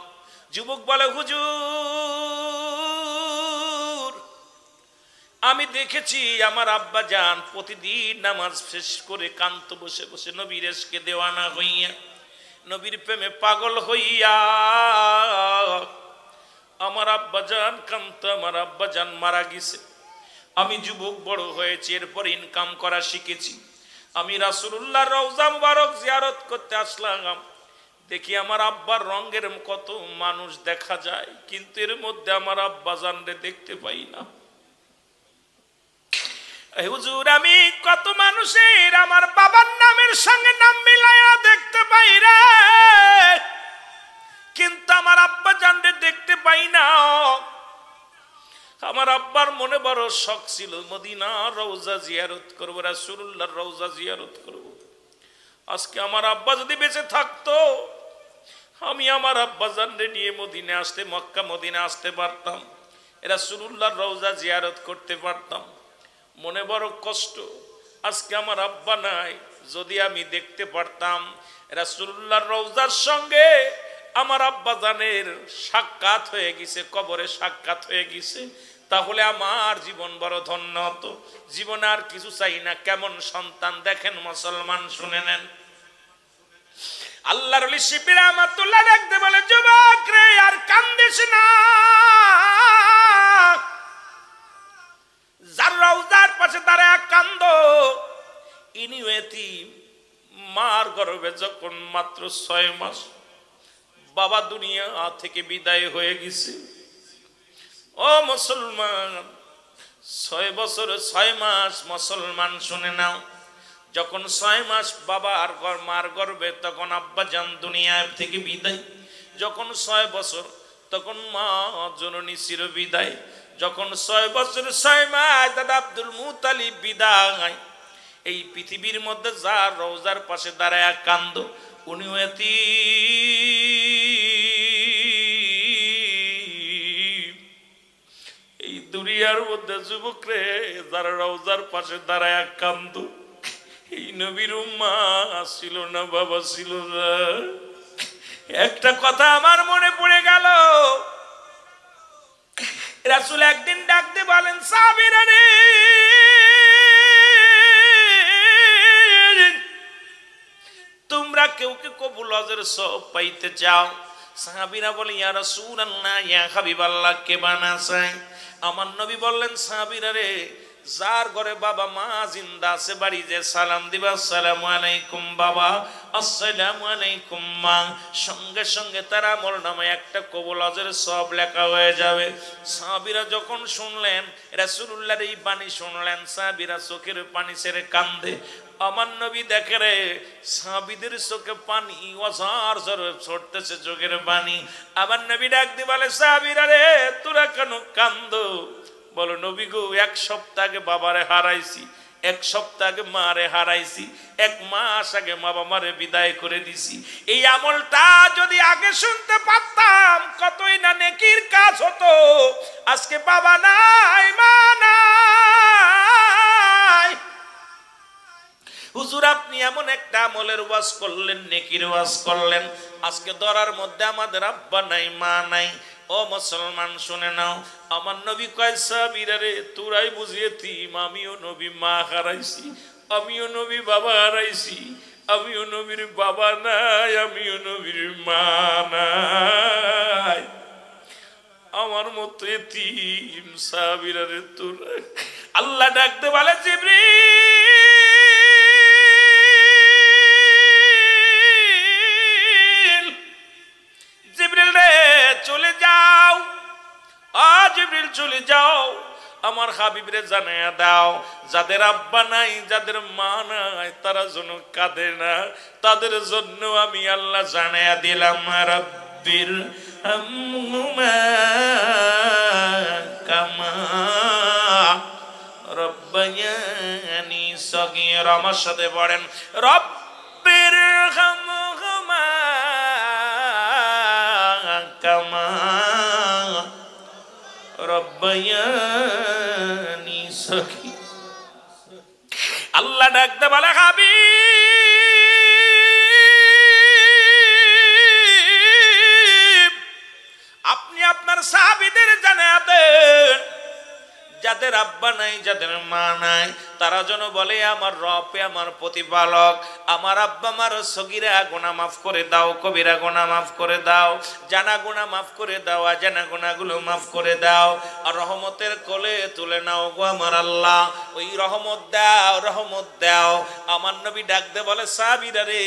যুবক বলে হুজুর আমি দেখেছি আমার আব্বা জান প্রতিদিন নামাজ শেষ করে কান্ত বসে বসে নবীর ইশকে দেওয়ানা হইয়া, নবীর প্রেমে পাগল হইয়া আমার আব্বা জান কান্ত, আমার আব্বা জান মারা গেছে। আমি যুবক বড় হয়েছি, এরপর ইনকাম করা শিখেছি, আমি রাসূলুল্লাহর রওজা মুবারক জিয়ারত করতে আসলাম, দেখি আমার আব্বার রঙের কত মানুষ দেখা যায়, কিন্তু এর মধ্যে আমার আব্বা জানরে দেখতে পাই না। হুজুর আমি কত মানুষের আমার বাবার নামের সঙ্গে নাম মিলাইয়া দেখতে পাই রে, কিন্তু আমার আব্বা জানরে দেখতে পাই না। আমার আব্বার মনে বড় শখ ছিল মদিনার রওজা জিয়ারত করব, রাসূলুল্লাহর রওজা জিয়ারত করব। আজকে আমার আব্বা যদি বেঁচে থাকতো, আমি আমার আব্বা জানরে নিয়ে মদিনা আসতে, মক্কা মদিনা আসতে পারতাম, রাসূলুল্লাহর রওজা জিয়ারত করতে পারতাম। মনে বড় কষ্ট, আজকে আমার আব্বা নাই, যদি আমি দেখতে পারতাম রাসূলুল্লাহর রওজার সঙ্গে আমার আব্বা জানের সাক্ষাৎ হয়ে গেছে, কবরে সাক্ষাৎ হয়ে গেছে, তাহলে আমার জীবন বড় ধন্য হতো। জীবনে আর কিছু চাই না। কেমন সন্তান দেখেন মুসলমান, শুনে নেন। আল্লাহর ওলি শিবলি রাহমাতুল্লাহ দেখতে বলে যুবক রে আর কান্দিস না, যার রওজার পাশে দাঁড়ায় কান্দো ইনি এতিম, মার গর্ভে যখন মাত্র 6 মাস বাবা দুনিয়া থেকে বিদায় হয়ে গেছে। ও মুসলমান, 6 বছর 6 মাস মুসলমান শুনে নাও, যখন 6 মাস বাবা আর মার গর্ভে তখন আব্বা জান দুনিয়া থেকে বিদায়। যখন 6 বছর তখন মা জননী চির বিদায়। যখন 6 বছর 6 মাস দাদা আব্দুল মুতালিব বিদায়। এই পৃথিবীর মধ্যে যার রওজার পাশে দাঁড়ায় কান্দ, উনিও এতিম। এই দুনিয়ার মধ্যে যুবক রে, যারা রওজার পাশে দাঁড়ায় কান্দ, এই নবীর উম্মা ছিল না, বাবা ছিল না। একটা কথা আমার মনে পড়ে গেল, রাসূল একদিন ডাক দিয়ে বলেন, সাহাবীরা রে, তোমরা কেউ কে কবুল হজের সওয়াব পাইতে চাও? সাহাবীরা বলে, ইয়া রাসূলুল্লাহ, ইয়া হাবিবাল্লাহ, কে বানা চাই? আমার নবী বললেন, সাহাবীরা রে, যার ঘরে বাবা মা জিন্দা আছে বাড়ি যে সালাম দিবা, আসসালামু আলাইকুম বাবা, আসসালামু আলাইকুম মা, সঙ্গে সঙ্গে তার আমলনামায় একটা কবুল হজের সওয়াব লেখা হয়ে যাবে। সাহাবীরা যখন শুনলেন, রাসূলুল্লাহর এই বাণী শুনলেন, সাহাবীরা চোখের পানি ছেড়ে কান্দে। আমার নবী দেখে রে, সাহাবীদের চোখে পানি অঝর ঝর ছড়তেছে, চোখের পানি। আমার নবী ডাক দিয়ে বলে, সাহাবীরা রে, তোরা কেন কান্দো? বলো, নবী গো, 1 সপ্তাহ আগে বাবারে হারাইছি, 1 সপ্তাহ আগে মারে হারাইছি, 1 মাস আগে বাবা মারে বিদায় করে দিছি। এই আমলটা যদি আগে শুনতে পারতাম, কতই না নেকির কাজ হতো। আজকে বাবা নাই, মা নাই। হুজুর, আপনি এমন একটা আমলের ওয়াজ করলেন, নেকির ওয়াজ করলেন, আজকে দরার মধ্যে আমাদের আব্বা নাই, মা নাই। ও মুসলমান শুনে নাও, আমার নবী কয়, সাহাবীরা রে, তোরাই বুঝিয়ে তিম, আমিও নবী মা হারাইছি, আমিও নবী বাবা হারাইছি, আমিও নবীর বাবা নাই, আমিও নবীর মা নাই। আমার মতো এতিম সাহাবীরা রে তোরা। আল্লাহ ডাকতে বলে, জিবরিল রে, চলে যাও, জিবরিল চলে যাও, আমার হাবিবরে জানায়া দাও, যাদের আব্বা নাই, যাদের মা নাই, তারা যেন কাঁদে না। তাদের জন্য আমি আল্লাহ জানায়া দিলাম, রাব্বির হামহুমা কামা রব্বায়ানি সগীরা। আমার সাথে পড়েন, রব্বির হামহুমা কামা রব্বায়ানি সগীরা। আল্লাহ ডাকতে বলে, হাবিব, আপনি আপনার সাহাবীদের জানায়া দেন, যাদের আব্বা নাই, যাদের মা নাই, তারা যেন বলে, আমার রব, আমার প্রতিপালক, আমার আব্বা মার সগীরা গুনাহ মাফ করে দাও, কবিরা গুনাহ মাফ করে দাও, জানা গুনাহ মাফ করে দাও, অজানা গুনাহগুলো মাফ করে দাও, আর রহমতের কোলে তুলে নাও গো আমার আল্লাহ। ওই রহমত দাও, রহমত দাও। আমার নবী ডাক দে বলে, সাহাবীরা রে,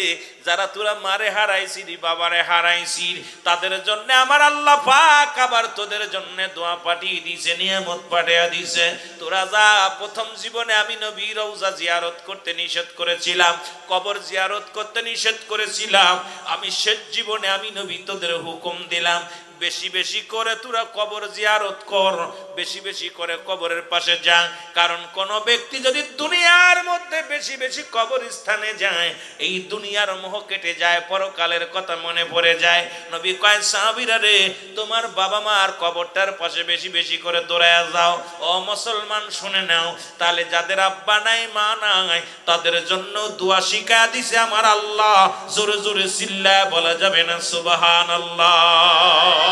যারা তোরা মারে হারাইছি, বাবারে হারাইছি, তাদের জন্য আমার আল্লাহ পাক আবার তোদের জন্য দোয়া পাঠিয়ে দিয়েছে, নিয়ামত পাঠিয়ে দিয়েছে। তোরা যা, প্রথম জীবনে আমি নবী রওজা জিয়ারত করতে নিষেধ করেছিলাম, কবর জিয়ারত করতে নিষেধ করেছিলাম, আমি শেষ জীবনে আমি নবী তোদের হুকুম দিলাম, বেশি বেশি করে তোরা কবর জিয়ারত কর, বেশি বেশি করে কবরের পাশে যা। কারণ কোন ব্যক্তি যদি দুনিয়ার মধ্যে বেশি বেশি কবর স্থানে যায়, এই দুনিয়ার মোহ কেটে যায়, পরকালের কথা মনে পড়ে যায়। নবী কয়, সাহাবীরা রে, তোমার বাবা মার কবরটার পাশে বেশি বেশি করে দৌড়ায়া যাও। ও মুসলমান শুনে নাও, তাহলে যাদের আব্বা নাই, মা নাই, তাদের জন্য দোয়া শিখায়া দিছে আমার আল্লাহ। জোরে জোরে চিল্লায়া বলা যাবে না সুবহানাল্লাহ?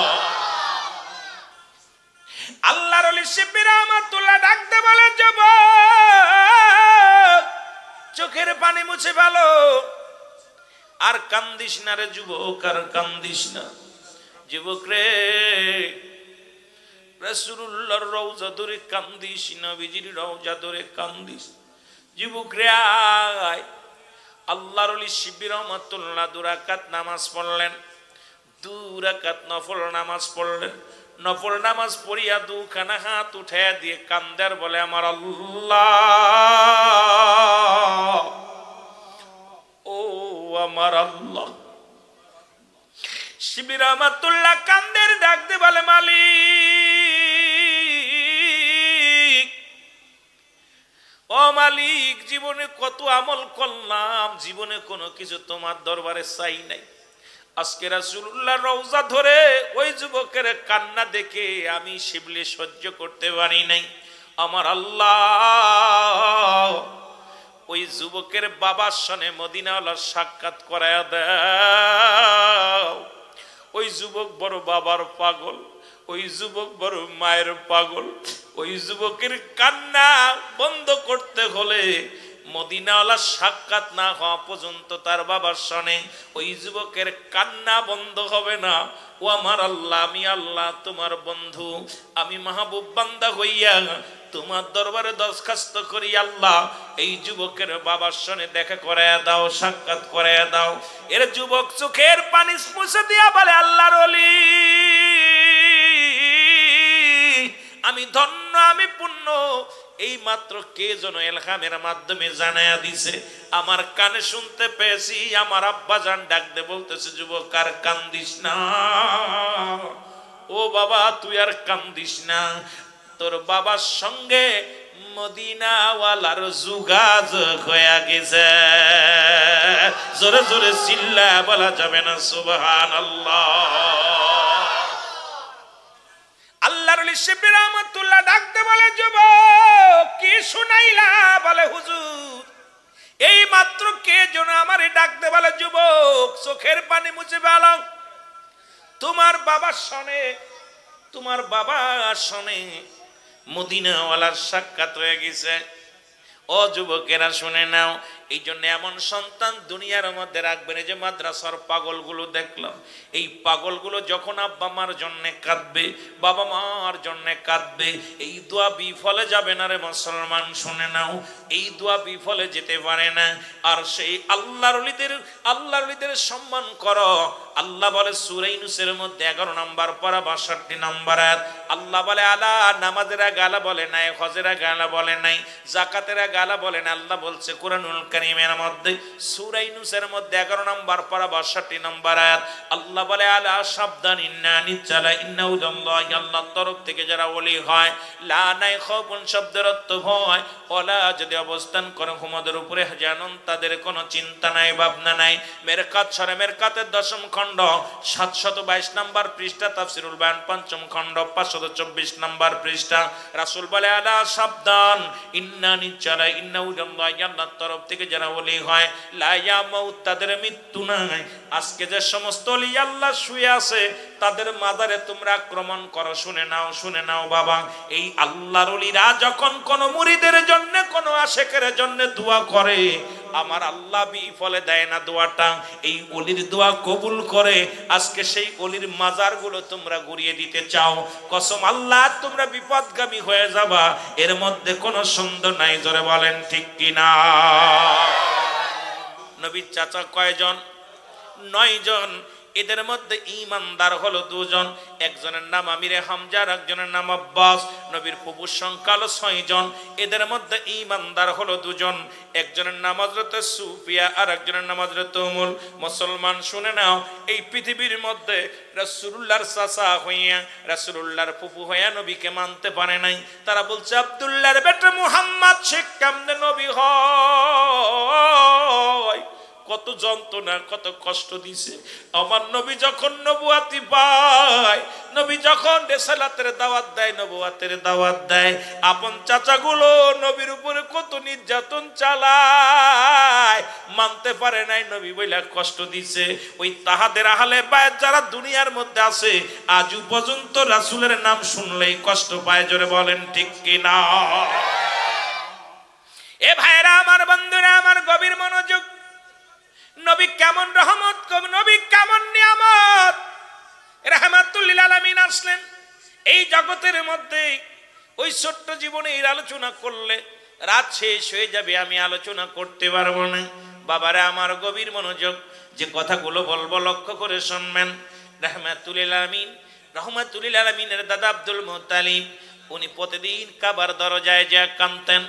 আল্লাহর ওলি শিবলি রহমাতুল্লাহ ডাকতে বলে, যুবক, চোখের পানি মুছে ভালো, আর কান্দিস না রে যুবক, আর কান্দিস না। যুবক রে, রাসূলুল্লাহর রওজা ধরে কান্দিস, নবীজির রওজা ধরে কান্দিস। যুবক রে, আয়, আল্লাহর ওলি শিবির রহমাতুল্লাহ 2 রাকাত নামাজ পড়লেন, 2 রাকাত নফল নামাজ পড়লেন। নফল নামাজ পড়িয়া 2খানা হাত উঠাইয়া দিয়ে কান্দার বলে, আমার আল্লাহ, ও আমার আল্লাহ। শিবির রহমাতুল্লাহ কান্দের ডাক দিয়ে বলে, মালিক, ও মালিক, জীবনে কত আমল করলাম, জীবনে কোনো কিছু তোমার দরবারে চাই নাই। আজকে রাসূলুল্লাহ রওজা ধরে ওই যুবকের কান্না দেখে আমি শিবলি সহ্য করতে পারি নাই। আমার আল্লাহ, ওই যুবকের বাবার সনে মদিনাওয়ালার সাক্ষাৎ করায়া দাও। ওই যুবক বড় বাবার পাগল, ওই যুবক বড় মায়ের পাগল। ওই যুবকের কান্না বন্ধ করতে হলে মদিনাওয়ালার সাক্ষাৎ না হওয়া পর্যন্ত তার বাবার সনে ওই যুবকের কান্না বন্ধ হবে না। ও আমার আল্লাহ, আমি আল্লাহ তোমার বন্ধু, আমি মাহবুব বান্দা হইয়া তোমার দরবারে দরখাস্ত করি, আল্লাহ এই যুবকের বাবার সনে দেখা করায়া দাও, সাক্ষাৎ করায়া দাও। এর যুবক চোখের পানি মুছে দিয়া বলে, আল্লাহর ওলি, আমি ধন্য, আমি পুণ্য, এই মাত্র কে যেন এলহামের মাধ্যমে জানায়া দিছে, আমার কানে শুনতে পেয়েছি। আমার আব্বা জান ডাক দে বলতেছে, যুবক আর কান্দিস না, ও বাবা তুই আর কান্দিস না, তোর বাবার সঙ্গে মদিনাওয়ালার যোগাযোগ হয়ে গেছে। জোরে জোরে চিল্লা বলা যাবে না সুবহানাল্লাহ। আল্লাহর ওলি শিবির রহমাতুল্লাহ ডাকতে বলে, যুবক কি শুনাইলা? বলে, হুজুর এই মাত্র কে যেন আমারে ডাকতে বলে, যুবক চোখের পানি মুছে ফেলো, তোমার বাবার সনে, তোমার বাবার সনে মদিনাওয়ালার সাক্ষাৎ হয়ে গেছে। ও যুবকেরা শুনে নাও, এই জন্য এমন সন্তান দুনিয়ার মধ্যে রাখবেন। এই যে মাদ্রাসার পাগলগুলো দেখলাম, এই পাগলগুলো যখন আব্বা মার জন্য কাঁদবে, বাবা মার জন্য কাঁদবে, এই দোয়া বিফলে যাবে না রে মুসলমান, শুনে নাও, এই দোয়া বিফলে যেতে পারে না। আর সেই আল্লাহর ওলিদের সম্মান করো। আল্লাহ বলে সূরা ইউনূসের মধ্যে 11 নম্বর পারা 62 নম্বর আয়াত, আল্লাহ বলে, আলা নামাজের আগে আলা বলে নাই, হজের আগে আলা বলে নাই, যাকাতের আগে আলা বলে না। আল্লাহ বলছে কোরআনুল কারীমের মধ্যে সূরা ইউনূসের মধ্যে 11 নম্বর পারা 62 নম্বর আয়াত, আল্লাহ বলে, আলা সাবধান, ইন্না নিচালা ইন্নাহু লিল্লাহি, আল্লাহর তরফ থেকে যারা ওলি হয়, লা নাই খাউফুন শব্দের অর্থ ভয়, ওলা যদি অবস্থান করে হুমদের উপরে জানুন, তাদের কোনো চিন্তা নাই, ভাবনা নাই। মেরকাত সরে মেরকাতের 10ম খণ্ড 722 নম্বর পৃষ্ঠা, তাফসীরুল বায়ান 5ম খণ্ড 524 নম্বর পৃষ্ঠা। রাসূল বলে, আলা সাবধান, ইন্না নিচালা ইন্নাহু লিল্লাহি, আল্লাহর তরফ থেকে যারা ওলি হয়, লা ইয়ামুত, তাদের মৃত্যু নাই। আজকে যে সমস্ত ওলি আল্লাহ শুয়ে আছে, তাদের মাজারে তোমরা আক্রমণ করো। শুনে নাও, শুনে নাও বাবা, এই আল্লাহর ওলিরা যখন কোন মুরিদের জন্য, কোন আশিকের জন্য দোয়া করে, আমার আল্লাহ বিফলে দেয় না দোয়াটা, এই ওলির দোয়া কবুল করে। আজকে সেই ওলির মাজারগুলো তোমরা ঘুরিয়ে দিতে চাও, কসম আল্লাহ তোমরা বিপদগামী হয়ে যাবা, এর মধ্যে কোনো সন্দেহ নাই। জোরে বলেন ঠিক কিনা? নবীর চাচা কয়জন? 9 জন। এদের মধ্যে ঈমানদার হলো 2 জন, একজনের নাম আমিরে হামজা, আর একজনের নাম আব্বাস। নবীর ফুফুর সংখ্যা হলো 6 জন। এদের মধ্যে ঈমানদার হলো 2 জন, একজনের নাম হযরত সুফিয়া, আর একজনের নাম হযরত উমুল। মুসলমান শুনে নাও, এই পৃথিবীর মধ্যে রাসূলুল্লাহর চাচা হইয়া, রাসূলুল্লাহর ফুফু হইয়া নবীকে মানতে পারে নাই। তারা বলছে আব্দুল্লাহর বেটা মুহাম্মদ সে কেমনে নবী হয়? কত যন্ত্রণা, কত কষ্ট দিছে আমার নবী। যখন নবুয়াতি পায়, নবী যখন রিসালাতের দাওয়াত দেয়, নবুয়াতের দাওয়াত দেয়, আপন চাচাগুলো নবীর উপরে কত নির্যাতন চালায়, মানতে পারে নাই, নবী বইলা কষ্ট দিছে। ওই তাহাদের আহলে বায়াত যারা দুনিয়ার মধ্যে আছে, আজ পর্যন্ত রাসূলের নাম শুনলেই কষ্ট পায়। জোরে বলেন ঠিক কিনা? এ ভাইরা আমার, বন্ধুরা আমার, গভীর মনোযোগ। নবী কেমন রহমত, নবী কেমন নিয়ামত, রাহমাতুল লিল আলামিন আসলেন এই জগতের মধ্যে। ওই ছোট্ট জীবনে এর আলোচনা করলে রাত শেষ হয়ে যাবে, আমি আলোচনা করতে পারবো না। বাবারা আমার গভীর মনোযোগ, যে কথাগুলো বলবো লক্ষ্য করে শুনবেন। রহমাতুল আলামিনের দাদা আব্দুল মুত্তালিব উনি প্রতিদিন কাবার দরজায় যা কাঁদতেন,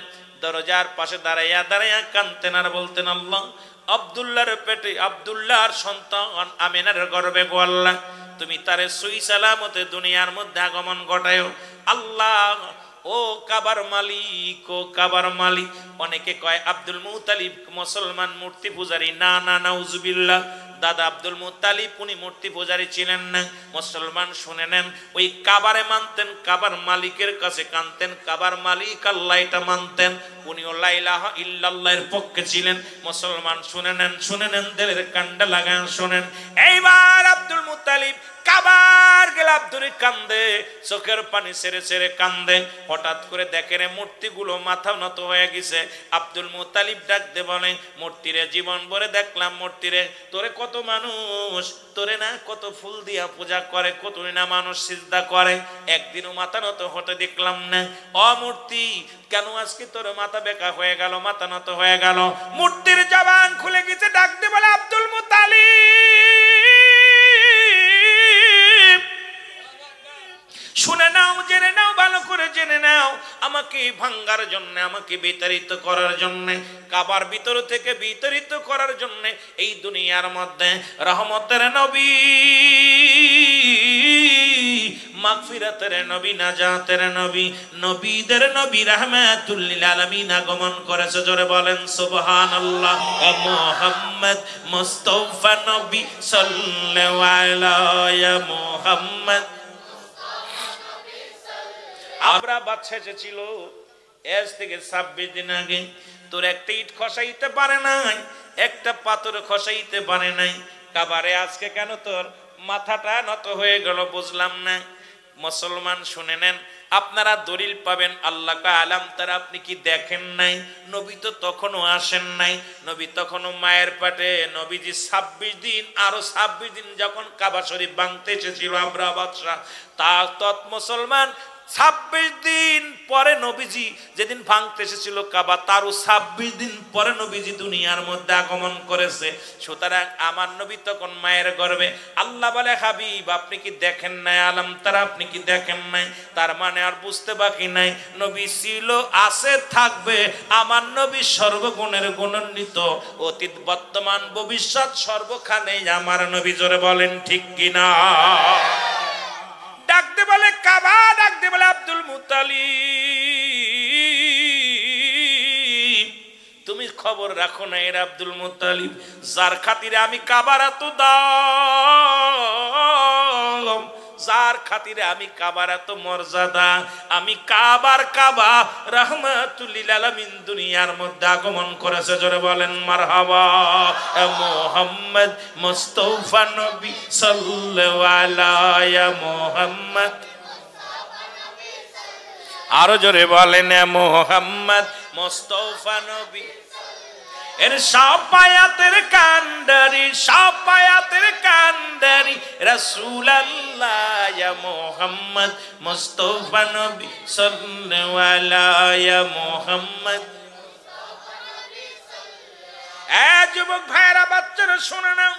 দরজার পাশে দাঁড়াইয়া দাঁড়াইয়া কাঁদতেন আর বলতেন, আল্লাহ আব্দুল্লাহর পেটে আব্দুল্লাহর সন্তান আমিনার গর্ভে গো আল্লাহ তুমি তারে সহি সালামতে দুনিয়ার মধ্যে আগমন ঘটায়ো আল্লাহ। ও কাবার মালিক, ও কাবার মালিক। অনেকে কয় আব্দুল মুত্তালিব মুসলমান মূর্তি পূজারী, না না নাউজুবিল্লাহ। দাদা আব্দুল মুত্তালিব উনি মূর্তি পূজারী ছিলেন না, মুসলমান। শুনে নেন, ওই কাবারে মানতেন, কাবার মালিকের কাছে কানতেন, কাবার মালিক আল্লাহ এটা মানতেন। উনিও লা ইলাহা ইল্লাল্লাহর পক্ষে ছিলেন, মুসলমান। শুনে নেন, শুনে নেন, দিলের কান্ডা লাগান, শুনেন। এইবার আব্দুল মুত্তালিব কাবার গেলে আব্দুল কান্দে, চোখের পানি ছেড়ে ছেড়ে কান্দে। হঠাৎ করে দেখে রে মূর্তিগুলো মাথা নত হয়ে গেছে। আব্দুল মুত্তালিব ডাক দে বলে, মূর্তিরে জীবন ভরে দেখলাম, মূর্তিরে তোরে কত মানুষ, তোরে না কত ফুল দিয়া পূজা করে, কত না মানুষ সিজদা করে, একদিনও মাথা নত হতে দেখলাম না। অমূর্তি কেন আজকে তোর মাথা বেঁকা হয়ে গেল, মাথা নত হয়ে গেল? মূর্তির জবান খুলে গেছে, ডাক দে বলে, আব্দুল মুত্তালিব শুনে নাও, জেনে নাও, ভালো করে জেনে নাও, আমাকে ভাঙ্গার জন্য, আমাকে বিতাড়িত করার জন্য, কাবার ভিতর থেকে বিতাড়িত করার জন্য এই দুনিয়ার মধ্যে রহমতের নবী, মাগফিরাতের নবী, নাজাতের নবী, নবীদের নবী রাহমাতুল লিল আলামিন আগমন করেছে। জোরে বলেন সুবহানাল্লাহ। মুহাম্মদ মুস্তাফা নবী সাল্লাল্লাহু আলাইহি মুহাম্মদ। আমরা বাচ্চা ছিল আজ থেকে 26 দিন আগে, তোর একটা ইট খসাইতে পারে নাই, একটা পাথর খসাইতে পারে নাই। কাবারে আজকে কেন তোর মাথাটা নত হয়ে গেল বুঝলাম না। মুসলমান শুনে নেন, আপনারা দলিল পাবেন আল্লাহ আলাম তারা। আপনি কি দেখেন নাই? নবী তো তখনও আসেন নাই, নবী তখনও মায়ের পেটে। নবীজি 26 দিন, আরো 26 দিন যখন কাবা শরীফ ভাঙতে এসেছিল আমরা বাদশা, তা তৎ মুসলমান 26 দিন পরে নবীজি যেদিন ভাঙতে এসেছিল কাবা, তারও 26 দিন পরে নবীজি দুনিয়ার মধ্যে আগমন করেছে। সুতরাং আমার নবী তখন মায়ের গর্ভে। আল্লাহ বলে, হাবিব আপনি কি দেখেন নাই? আলাম তারা আপনি কি দেখেন নাই? তার মানে আর বুঝতে বাকি নাই, নবী ছিল, আছে, থাকবে। আমার নবী সর্বগুণের গুণান্বিত, অতীত বর্তমান ভবিষ্যৎ সর্বখানে আমার নবী। জোরে বলেন ঠিক কিনা? ডাকতে বলে কাবা, ডাকতে বলে আব্দুল মুত্তালিব, তুমি খবর রাখো না এর আব্দুল মুত্তালিব যার খাতিরে আমি কাবার এত দাম, যার খাতিরে আমি কাবার এত মর্যাদা, আমি কাবার কাবা রাহমাতুল লিল আলামিন দুনিয়ার মধ্যে আগমন করেছে। জোরে বলেন মারহাবা। মুহাম্মদ মুস্তাফা নবী সাল্লাল্লাহু আলাইহি মুহাম্মদ। আরো জোরে বলেন মুহাম্মদ মুস্তাফা নবী। এর সাফায়াতের কান্ডারি, সাফায়াতের কান্ডারি রাসূলুল্লাহ ইয়া মুহাম্মদ মুস্তাফা নবী সাল্লাল্লাহু আলাইহি মুহাম্মদ। যুবক ভাইরা, বাচ্চারা শুনে নাও,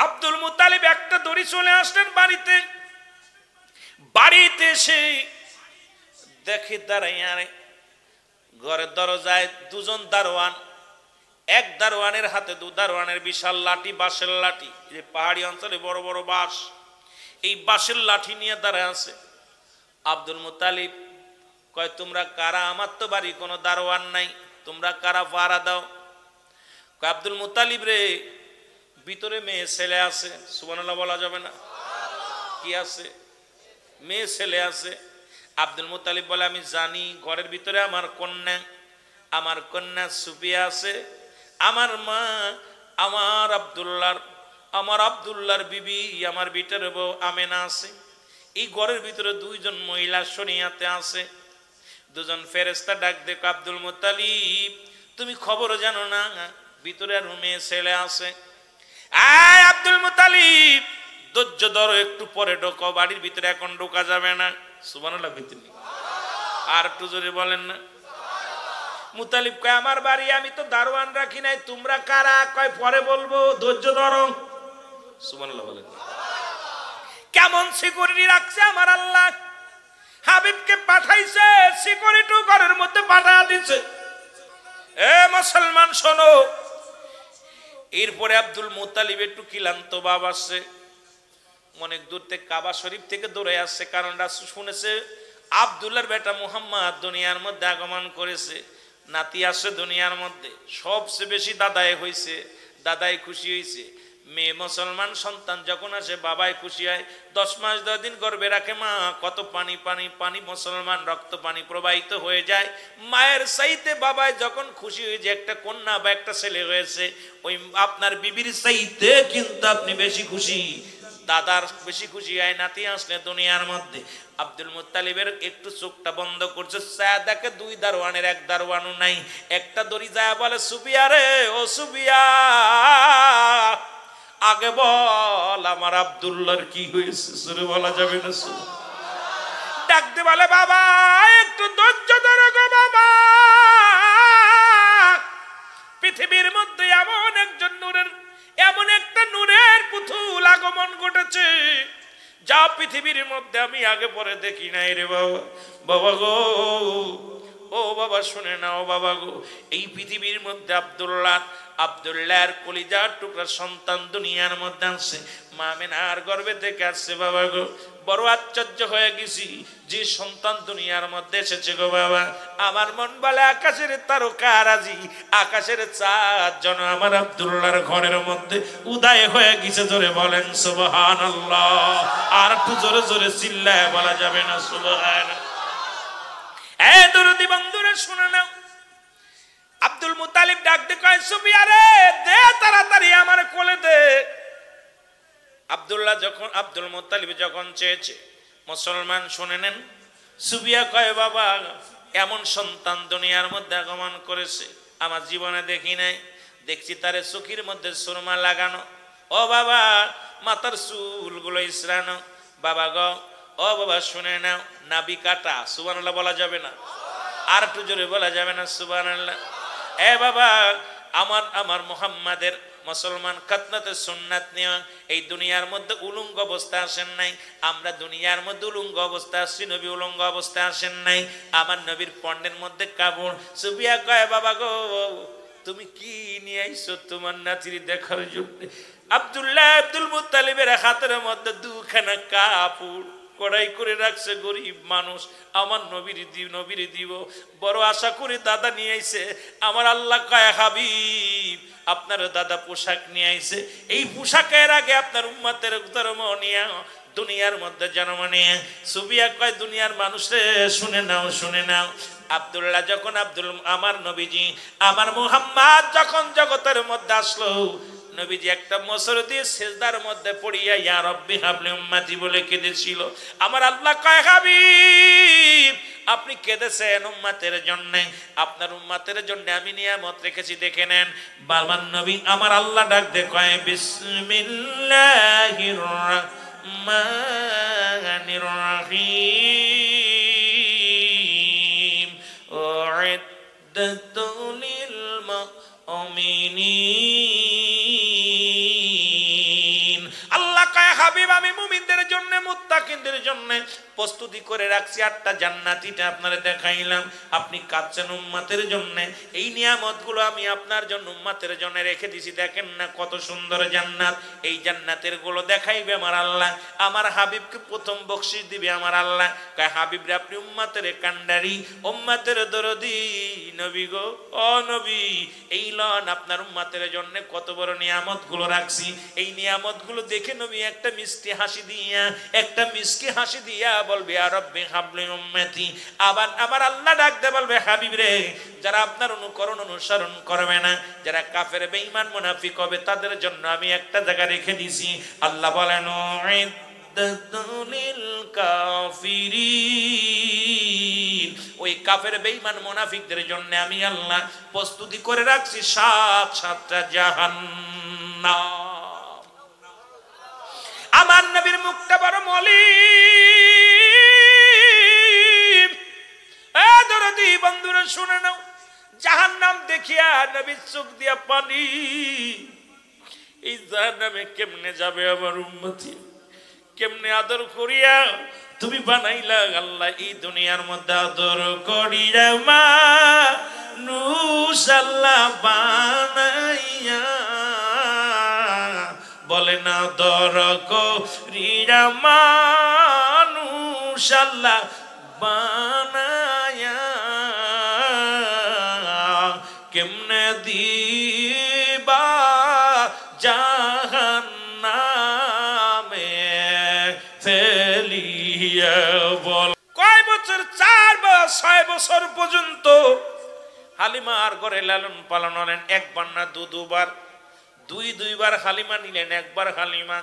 আব্দুল মুত্তালিব একটা দড়ি চলে আসলেন বাড়িতে। বাড়িতে এসে দেখে দাঁড়াইয়া ঘরের দরজায় দুজন দারোয়ান, এক দারোয়ানের হাতে দু দারোয়ানের বিশাল লাঠি, বাঁশের লাঠি। যে পাহাড়ি অঞ্চলে বড় বড় বাঁশ, এই বাঁশের লাঠি নিয়ে দাঁড়ায় আছে। আব্দুল মুত্তালিব কয়, তোমরা কারা? আমার তো বাড়ি কোনো দারোয়ান নাই, তোমরা কারা? পাহারা দাও। কয়, আব্দুল মুত্তালিব রে, ভিতরে মেয়ে ছেলে আছে। সুবহানাল্লাহ বলা যাবে না? কি আছে? মেয়ে ছেলে আছে। আব্দুল মুত্তালিব বলে, আমি জানি ঘরের ভিতরে আমার কন্যা সুফিয়া আছে, আমার মা, আমার আব্দুল্লাহর বিবি, আমার বিটার বউ আমেনা আছে। এই ঘরের ভিতরে দুইজন মহিলা শরিয়াতে আছে। দুজন ফেরেশতা ডাক দেখো, আব্দুল মুত্তালিব তুমি খবর জানো না ভিতরে আর মেয়ে ছেলে আছে? আয় আব্দুল মুত্তালিব, ধৈর্য ধরো, একটু পরে ঢোকো, বাড়ির ভিতরে এখন ঢোকা যাবে না। সুবহানাল্লাহ। ভিতরে আর একটু জোরে বলেন না। মুতালিব কয় আমার বাড়ি, আমি তো দারোয়ান রাখি নাই, তোমরা কারা? কয় পরে বলবো, ধৈর্য ধরো। সুবহানাল্লাহ বলেন। কেমন সিকিউরিটি রাখছে আমার আল্লাহ, হাবিবকে পাঠাইছে, সিকিউরিটি ঘরের মধ্যে পাঠা দিছে। এ মুসলমান শোনো, এরপরে আব্দুল মুত্তালিব একটু ক্লান্ত ভাব আসছে, অনেক দূর থেকে কাবা শরীফ থেকে দৌড়ে আসছে, কারণ রাসূল শুনেছে আব্দুল্লাহর বেটা মুহাম্মদ দুনিয়ার মধ্যে আগমন করেছে, নাতি আসছে দুনিয়ার মধ্যে। সবচেয়ে বেশি দাদাই হয়েছে, দাদাই খুশি হয়েছে। মেয়ে মুসলমান সন্তান যখন আসে বাবাই খুশি হয়। 10 মাস 10 দিন গর্ভে রাখে মা, কত পানি পানি পানি মুসলমান রক্ত পানি প্রবাহিত হয়ে যায়। মায়ের চাইতে বাবাই যখন খুশি হয়ে যে একটা কন্যা বা একটা ছেলে হয়েছে, ওই আপনার বিবির চাইতে কিন্তু আপনি বেশি খুশি, দাদার বেশি খুশি হয় নাতি আসলে দুনিয়ার মধ্যে। আব্দুল মুত্তালিবের একটু চোখটা বন্ধ করছে, দেখে 2 দারোয়ানের 1 দারোয়ানও নাই। একটা দড়ি যায় বলে সুবিয়া রে, ও সুবিয়া আগে বল আমার আব্দুল্লাহর কি হয়েছে? সুরে বলা যাবে না। ডাকতে বলে বাবা একটু ধৈর্য ধরো গো বাবা, পৃথিবীর মধ্যে এমন একজন নূরের, এমন একটা নূরের পুতুল আগমন ঘটেছে যা পৃথিবীর মধ্যে আমি আগে পরে দেখি নাই রে বাবা। বাবা গো, ও বাবা শুনে নাও বাবা গো, এই পৃথিবীর মধ্যে আব্দুল্লাহর কলিজার টুকরা সন্তান দুনিয়ার মধ্যে আসছে, মা আমিনার গর্ভে থেকে আসছে বাবা গো। বড় আশ্চর্য হয়ে গেছি, যে সন্তান দুনিয়ার মধ্যে এসেছে গো বাবা, আমার মন বলে আকাশের তারকারাজি, আকাশের চাঁদ যেন আমার আব্দুল্লাহর ঘরের মধ্যে উদয় হয়ে গেছে। জোরে বলেন সুবহানাল্লাহ, আর একটু জোরে জোরে চিল্লায় বলা যাবে না সুবহানাল্লাহ। এ দরদি বন্ধুরা শুনে নাও, আব্দুল মুত্তালিব ডাকতে কয় সুবিয়া রে দে তাড়াতাড়ি আমার কোলে দে। আব্দুল মুত্তালিব যখন চেয়েছে, মুসলমান শুনে নেন, সুবিয়া কয় বাবা এমন সন্তান দুনিয়ার মধ্যে আগমন করেছে আমার জীবনে দেখি নাই, দেখছি তারে চোখের মধ্যে সুরমা লাগানো, ও বাবা মাথার চুলগুলো ইসরানো, বাবা গো ও বাবা শুনে নাও নাবি কাটা। সুবহানাল্লাহ বলা যাবে না, আর একটু জোরে বলা যাবে না সুবহানাল্লাহ। এ বাবা আমার মুহাম্মাদের মুসলমান খাতনাতে সুন্নাত নেওয়া, এই দুনিয়ার মধ্যে উলঙ্গ অবস্থা আসেন নাই, আমরা দুনিয়ার মধ্যে উলঙ্গ অবস্থা আসছি, নবী উলঙ্গ অবস্থা আসেন নাই, আমার নবীর পণ্যের মধ্যে কাপড়। সুবিয়া কয় বাবা গো তুমি কি নিয়ে আইছো তোমার নাতির দেখার জন্য? আব্দুল মুত্তালিবের হাতের মধ্যে 2খানা কাপড় কড়াই করে রাখছে, গরিব মানুষ, আমার নবীর দিব বড় আশা করে দাদা নিয়ে আইছে। আমার আল্লাহ কয় হাবিব আপনার দাদা পোশাক নিয়ে আইছে, এই পোশাকের আগে আপনার উম্মতের ধর্ম নিয়ে দুনিয়ার মধ্যে জন্ম নিয়ে। সুবিয়া কয় দুনিয়ার মানুষে শুনে নাও, আব্দুল্লাহ যখন আমার নবীজি আমার মুহাম্মদ যখন জগতের মধ্যে আসলো, নবীজি একটা মসর দিয়ে সিজদার মধ্যে পড়িয়া ইয়া রব্বি হাবলি উম্মতি বলে কেঁদেছিল। আমার আল্লাহ কয় হাবিব আপনি কেঁদেছেন উম্মতের জন্য, আপনার উম্মতের জন্য আমি নিয়ামত রেখেছি দেখে নেন। বাবার নবী আমার আল্লাহ ডাক দে কয় বিসমিল্লাহির রাহমানির রহিম উইদ্দাতু লিল মুমিনিন। আল্লাহ কয় হাবিব আমি মুমিনদের জন্য মুত্তাকিনদের জন্য প্রস্তুতি করে রাখছি 8টা জান্নাতিটা আপনারা দেখাইলাম, আপনি কাঁদছেন উম্মতের জন্য, এই নিয়ামতগুলো আমি আপনার জন্য উম্মতের জন্য রেখে দিছি। দেখেন না কত সুন্দর জান্নাত, এই জান্নাতের গুলো দেখাইবে আমার আল্লাহ, আমার হাবিবকে প্রথম বকশিশ দিবে আমার আল্লাহ। কয় হাবিব রে আপনি উম্মতের কান্ডারি, উম্মতের দরদি নবী গো, ও নবী এই লন আপনার উম্মতের জন্য কত বড় নিয়ামতগুলো রাখছি। এই নিয়ামতগুলো দেখে নবী একটা মিষ্টি হাসি দিয়া বলবে ইয়া রব্বি হাবলি উম্মতি। আবার আমার আল্লাহ ডাকতে বলবে হাবিব রে যারা আপনার অনুসরণ করবে না, যারা কাফের বেঈমান মুনাফিক হবে তাদের জন্য আমি একটা জায়গা রেখে দিছি। আল্লাহ বলেন উইদ্দাতুল কাফিরিন, ওই কাফের বেঈমান মুনাফিকদের জন্য আমি আল্লাহ প্রস্তুতি করে রাখছি 7টা জাহান্নাম। আমার নবীর মুখটা বড় মলিন। এ দরদি বন্ধুরা শুনে নাও, জাহান্নাম দেখিয়া নবীর চোখ দিয়া পানি। এই জাহান্নামে কেমনে যাবে আমার উম্মতি, কেমনে আদর করিয়া তুমি বানাইলা আল্লাহ এই দুনিয়ার মধ্যে আদর করিয়া মানুষ আল্লাহ বানাইয়া, বলে না আদর করিয়া মানুষ আল্লাহ বানাইয়া, কেমনে দিবা জাহান্নামে ফেলিয়া। বল কয় বছর? 4 বা 6 বছর পর্যন্ত হালিমার ঘরে লালন পালন হলেন। একবার না দুবার, দুইবার হালিমা নিলেন, একবার হালিমা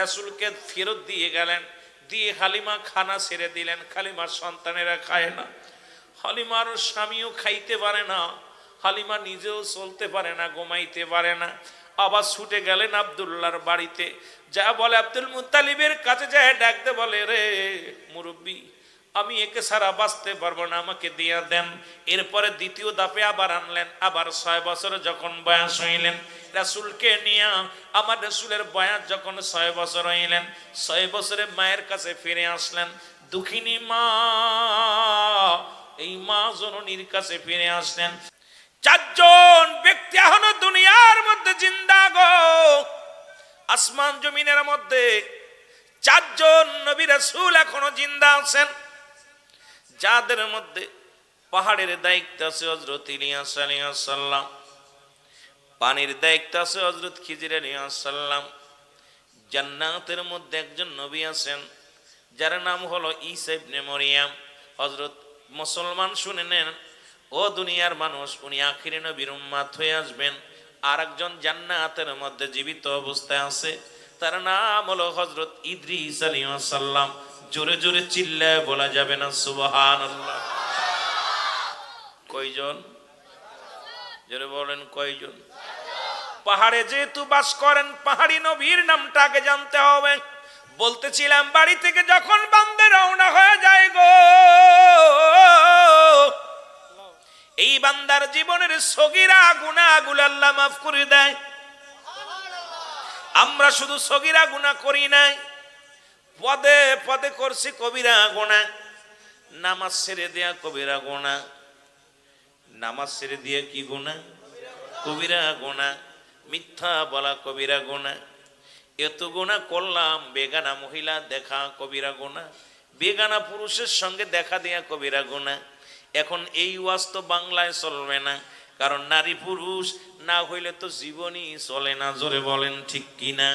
রাসূলকে ফেরত দিয়ে গেলেন, দিয়ে হালিমা খানা ছেড়ে দিলেন। হালিমার সন্তানেরা খায় না, হালিমার স্বামীও খাইতে পারে না, হালিমা নিজেও চলতে পারে না, ঘুমাইতে পারে না। আবার ছুটে গেলেন আব্দুল্লাহর বাড়িতে, যা বলে আব্দুল মুত্তালিবের কাছে যায় ডাকতে বলে, রে মুরব্বী, আমি একে ছাড়া বাঁচতে পারবো না, আমাকে দিয়া দেন। এরপরে দ্বিতীয় দাপে আবার আনলেন। আবার 6 বছর যখন বয়স হইলেন রাসূলকে নিয়ে, আমার রাসূলের বয়স যখন 6 বছর হইলেন, 6 বছরে মায়ের কাছে ফিরে আসলেন। দুঃখিনী মা, এই মা জননীর কাছে ফিরে আসলেন। 4 জন ব্যক্তি এখনো দুনিয়ার মধ্যে জিন্দা গো। আসমান জমিনের মধ্যে 4 জন নবী রাসূল এখনো জিন্দা আছেন, যাদের মধ্যে পাহাড়ের দায়িত্ব আছে হযরত ইলিয়াস আলাইহিস সালাম, পানির দায়িত্ব আছে হযরত খিজির আলাইহিস সালাম। জান্নাতের মধ্যে একজন নবী আছেন যার নাম হলো ঈসা ইবনে মরিয়ম। হযরত মুসলমান শুনে নেন, ও দুনিয়ার মানুষ, উনি আখিরি নবীর উম্মত হয়ে আসবেন। আর একজন জান্নাতের মধ্যে জীবিত অবস্থায় আছে, তার নাম হলো হযরত ইদ্রিস আলাইহিস সালাম। জোরে জোরে চিল্লায় বলা যাবে না সুবহানাল্লাহ? কয়জন? জোরে বলেন কয়জন? পাহাড়ে যেহেতু বাস করেন, পাহাড়ি নবীর নামটা আগে জানতে হবে। বলতেছিলাম বাড়ি থেকে যখন বান্দে রওনা হয়ে যায় গো, এই বান্দার জীবনের সগীরা গুনাহগুলো আল্লাহ মাফ করে দেয়। আমরা শুধু সগীরা গুনাহ করি নাই, পদে পদে করছি কবিরা গুনাহ। নামাজ ছেড়ে দেয়া কবিরা গুনাহ, নামাজ ছেড়ে দিয়ে কি গুনাহ? কবিরা গুনাহ। মিথ্যা বলা কবিরা গুনাহ। এত গুনাহ করলাম, বেগানা মহিলা দেখা কবিরা গুনাহ, বেগানা পুরুষের সঙ্গে দেখা দেয়া কবিরা গুনাহ। এখন এই ওয়াজ তো বাংলায় চলবে না, কারণ নারী পুরুষ না হইলে তো জীবনই চলে না। জোরে বলেন ঠিক কিনা?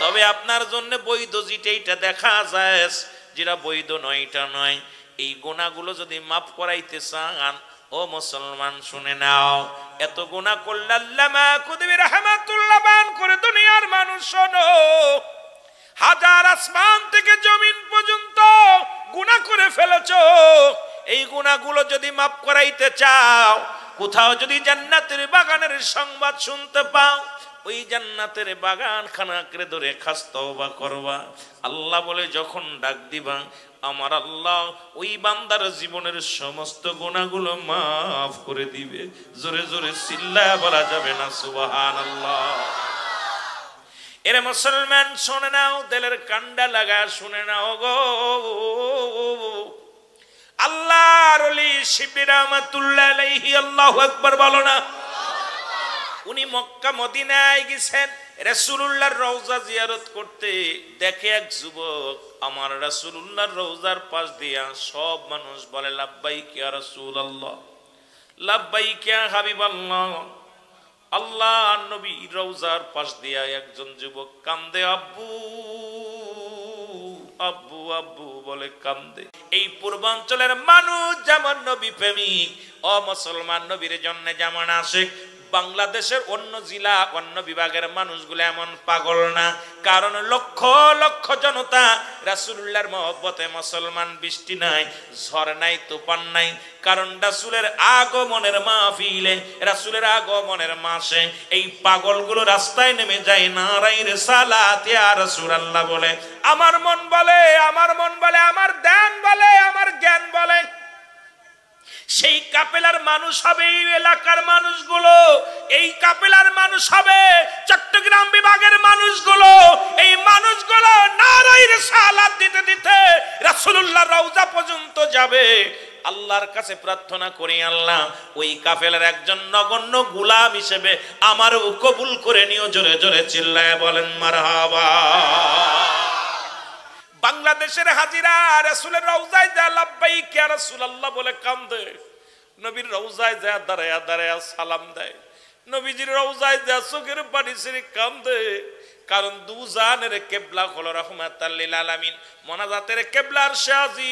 তবে আপনার জন্য বৈধ যেটা এইটা দেখা যায়, যেটা বৈধ নয় এটা নয়। এই গুনাহগুলো যদি মাফ করাইতে চান, ও মুসলমান শুনে নাও, এত গুনাহ করলে আল্লামা কুতুবী রাহমাতুল্লাহ বায়ান করে, দুনিয়ার মানুষ শোনো, হাজার আসমান থেকে জমিন পর্যন্ত গুনাহ করে ফেলেছো। এই গুনাহগুলো যদি মাফ করাইতে চাও, কোথাও যদি জান্নাতের বাগানের সংবাদ শুনতে পাও, ওই জান্নাতের বাগান খানাকে ধরে খাস তওবা করবা। আল্লাহ বলে যখন ডাক দিবা, আমার আল্লাহ ওই বান্দার জীবনের সমস্ত গুনাহগুলো মাফ করে দিবে। জোরে জোরে চিল্লায়া বলা যাবে না সুবহানাল্লাহ? এরে মুসলমান শুনে নাও, দিলের কান্ডা লাগা শুনে নাও গো। আল্লাহর ওলি শিবলি রাহমাতুল্লাহ আলাইহি, আল্লাহু আকবার বলো না। উনি মক্কা মদিনায় গেছেন রাসূলুল্লাহর রওজা জিয়ারত করতে। দেখে এক যুবক আমার রাসূলুল্লাহর রওজার পাশ দিয়া, সব মানুষ বলে লাব্বাইক ইয়া রাসূলুল্লাহ, লাব্বাইক ইয়া হাবিবাল্লাহ। আল্লাহর নবী রওজার পাশ দিয়া একজন যুবক কান্দে, আব্বু আব্বু আব্বু বলে কান্দে। এই পূর্বাঞ্চলের মানুষ যেমন নবী প্রেমিক, ও মুসলমান নবীর জন্য যেমন আশিক, বাংলাদেশের অন্য জেলা অন্য বিভাগের মানুষগুলো এমন পাগল না। কারণ লক্ষ লক্ষ জনতা রাসূলুল্লাহর মহব্বতে মুসলমান। বৃষ্টি নাই, ঝড় নাই, তুফান নাই, কারণ রাসূলের আগমনের মাহফিলে, রাসূলের আগমনের মাসে এই পাগলগুলো রাস্তায় নেমে যায়, নারায়ে রিসালাত ইয়া রাসূলুল্লাহ বলে। আমার মন বলে, আমার মন বলে, আমার ধ্যান বলে, আমার জ্ঞান বলে, সেই কাফেলার মানুষ হবে এই এলাকার মানুষগুলো, এই কাফেলার মানুষ হবে চট্টগ্রাম বিভাগের মানুষগুলো। এই মানুষগুলো নারায়ে রিসালাত দিতে দিতে রাসূলুল্লাহর রওজা পর্যন্ত যাবে। আল্লাহর কাছে প্রার্থনা করি, আল্লাহ ওই কাফেলার একজন নগণ্য গোলাম হিসেবে আমারও কবুল করে নিও। জোরে জোরে চিল্লায় বলেন মারহাবা। বাংলাদেশের হাজিরা রাসূলের রওজায় যা লাব্বাইক ইয়া রাসূলুল্লাহ বলে কান্দে, নবীর রওজায় যা দাঁড়ায়া দাঁড়ায়া সালাম দেয়, নবীজির রওজায় যা চোখের পানি ছেড়ে কান্দে। কারণ দুজানের কিবলা হলো রাহমাতাল লিল আলামিন, মোনাজাতের কিবলা আরশে আজিম,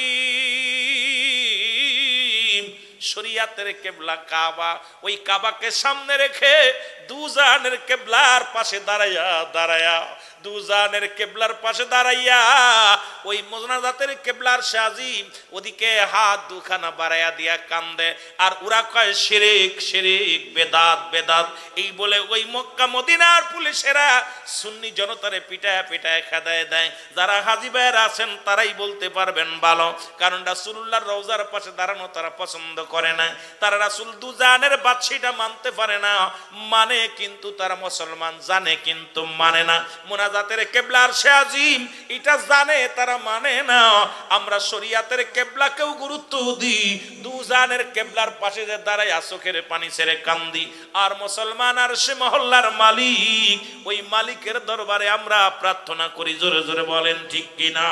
শরীয়তের কিবলা কাবা। ওই কাবাকে সামনে রেখে দুজানের কিবলার পাশে দাঁড়ায়া দাঁড়ায়া, দুজানের কিবলার পাশে দাঁড়াইয়া ওই মোনাজাতের কিবলার শাজিম ওদিকে হাত দুখানা বাড়াইয়া দিয়া কান্দে। আর ওরা কয় শিরিক শিরিক, বেদাত বেদাত, এই বলে ওই মক্কা মদিনার পুলিশেরা সুন্নি জনতারে পিটায় পিটায় খেদায় দেয়। যারা হাজী ভাইয়েরা আছেন তারাই বলতে পারবেন ভালো, কারণ রাসূলুল্লাহর রওজার পাশে দাঁড়ানো তারা পছন্দ করে না। তারা রাসূল দুজানের বাদশাহীটা মানতে পারে না, মানে কিন্তু তারা মুসলমান, জানে কিন্তু মানে না। মোনাজাতের কিবলা আরশে আজিম এটা জানে, তারা মানে না। আমরা শরীয়তের কিবলাকেও গুরুত্ব দিই, দুজানের কিবলার পাশে যে দাঁড়ায় চোখের পানি ছেড়ে কান্দি। আর মুসলমান আরশে মহল্লার মালিক, ওই মালিকের দরবারে আমরা প্রার্থনা করি। জোরে জোরে বলেন ঠিক কিনা?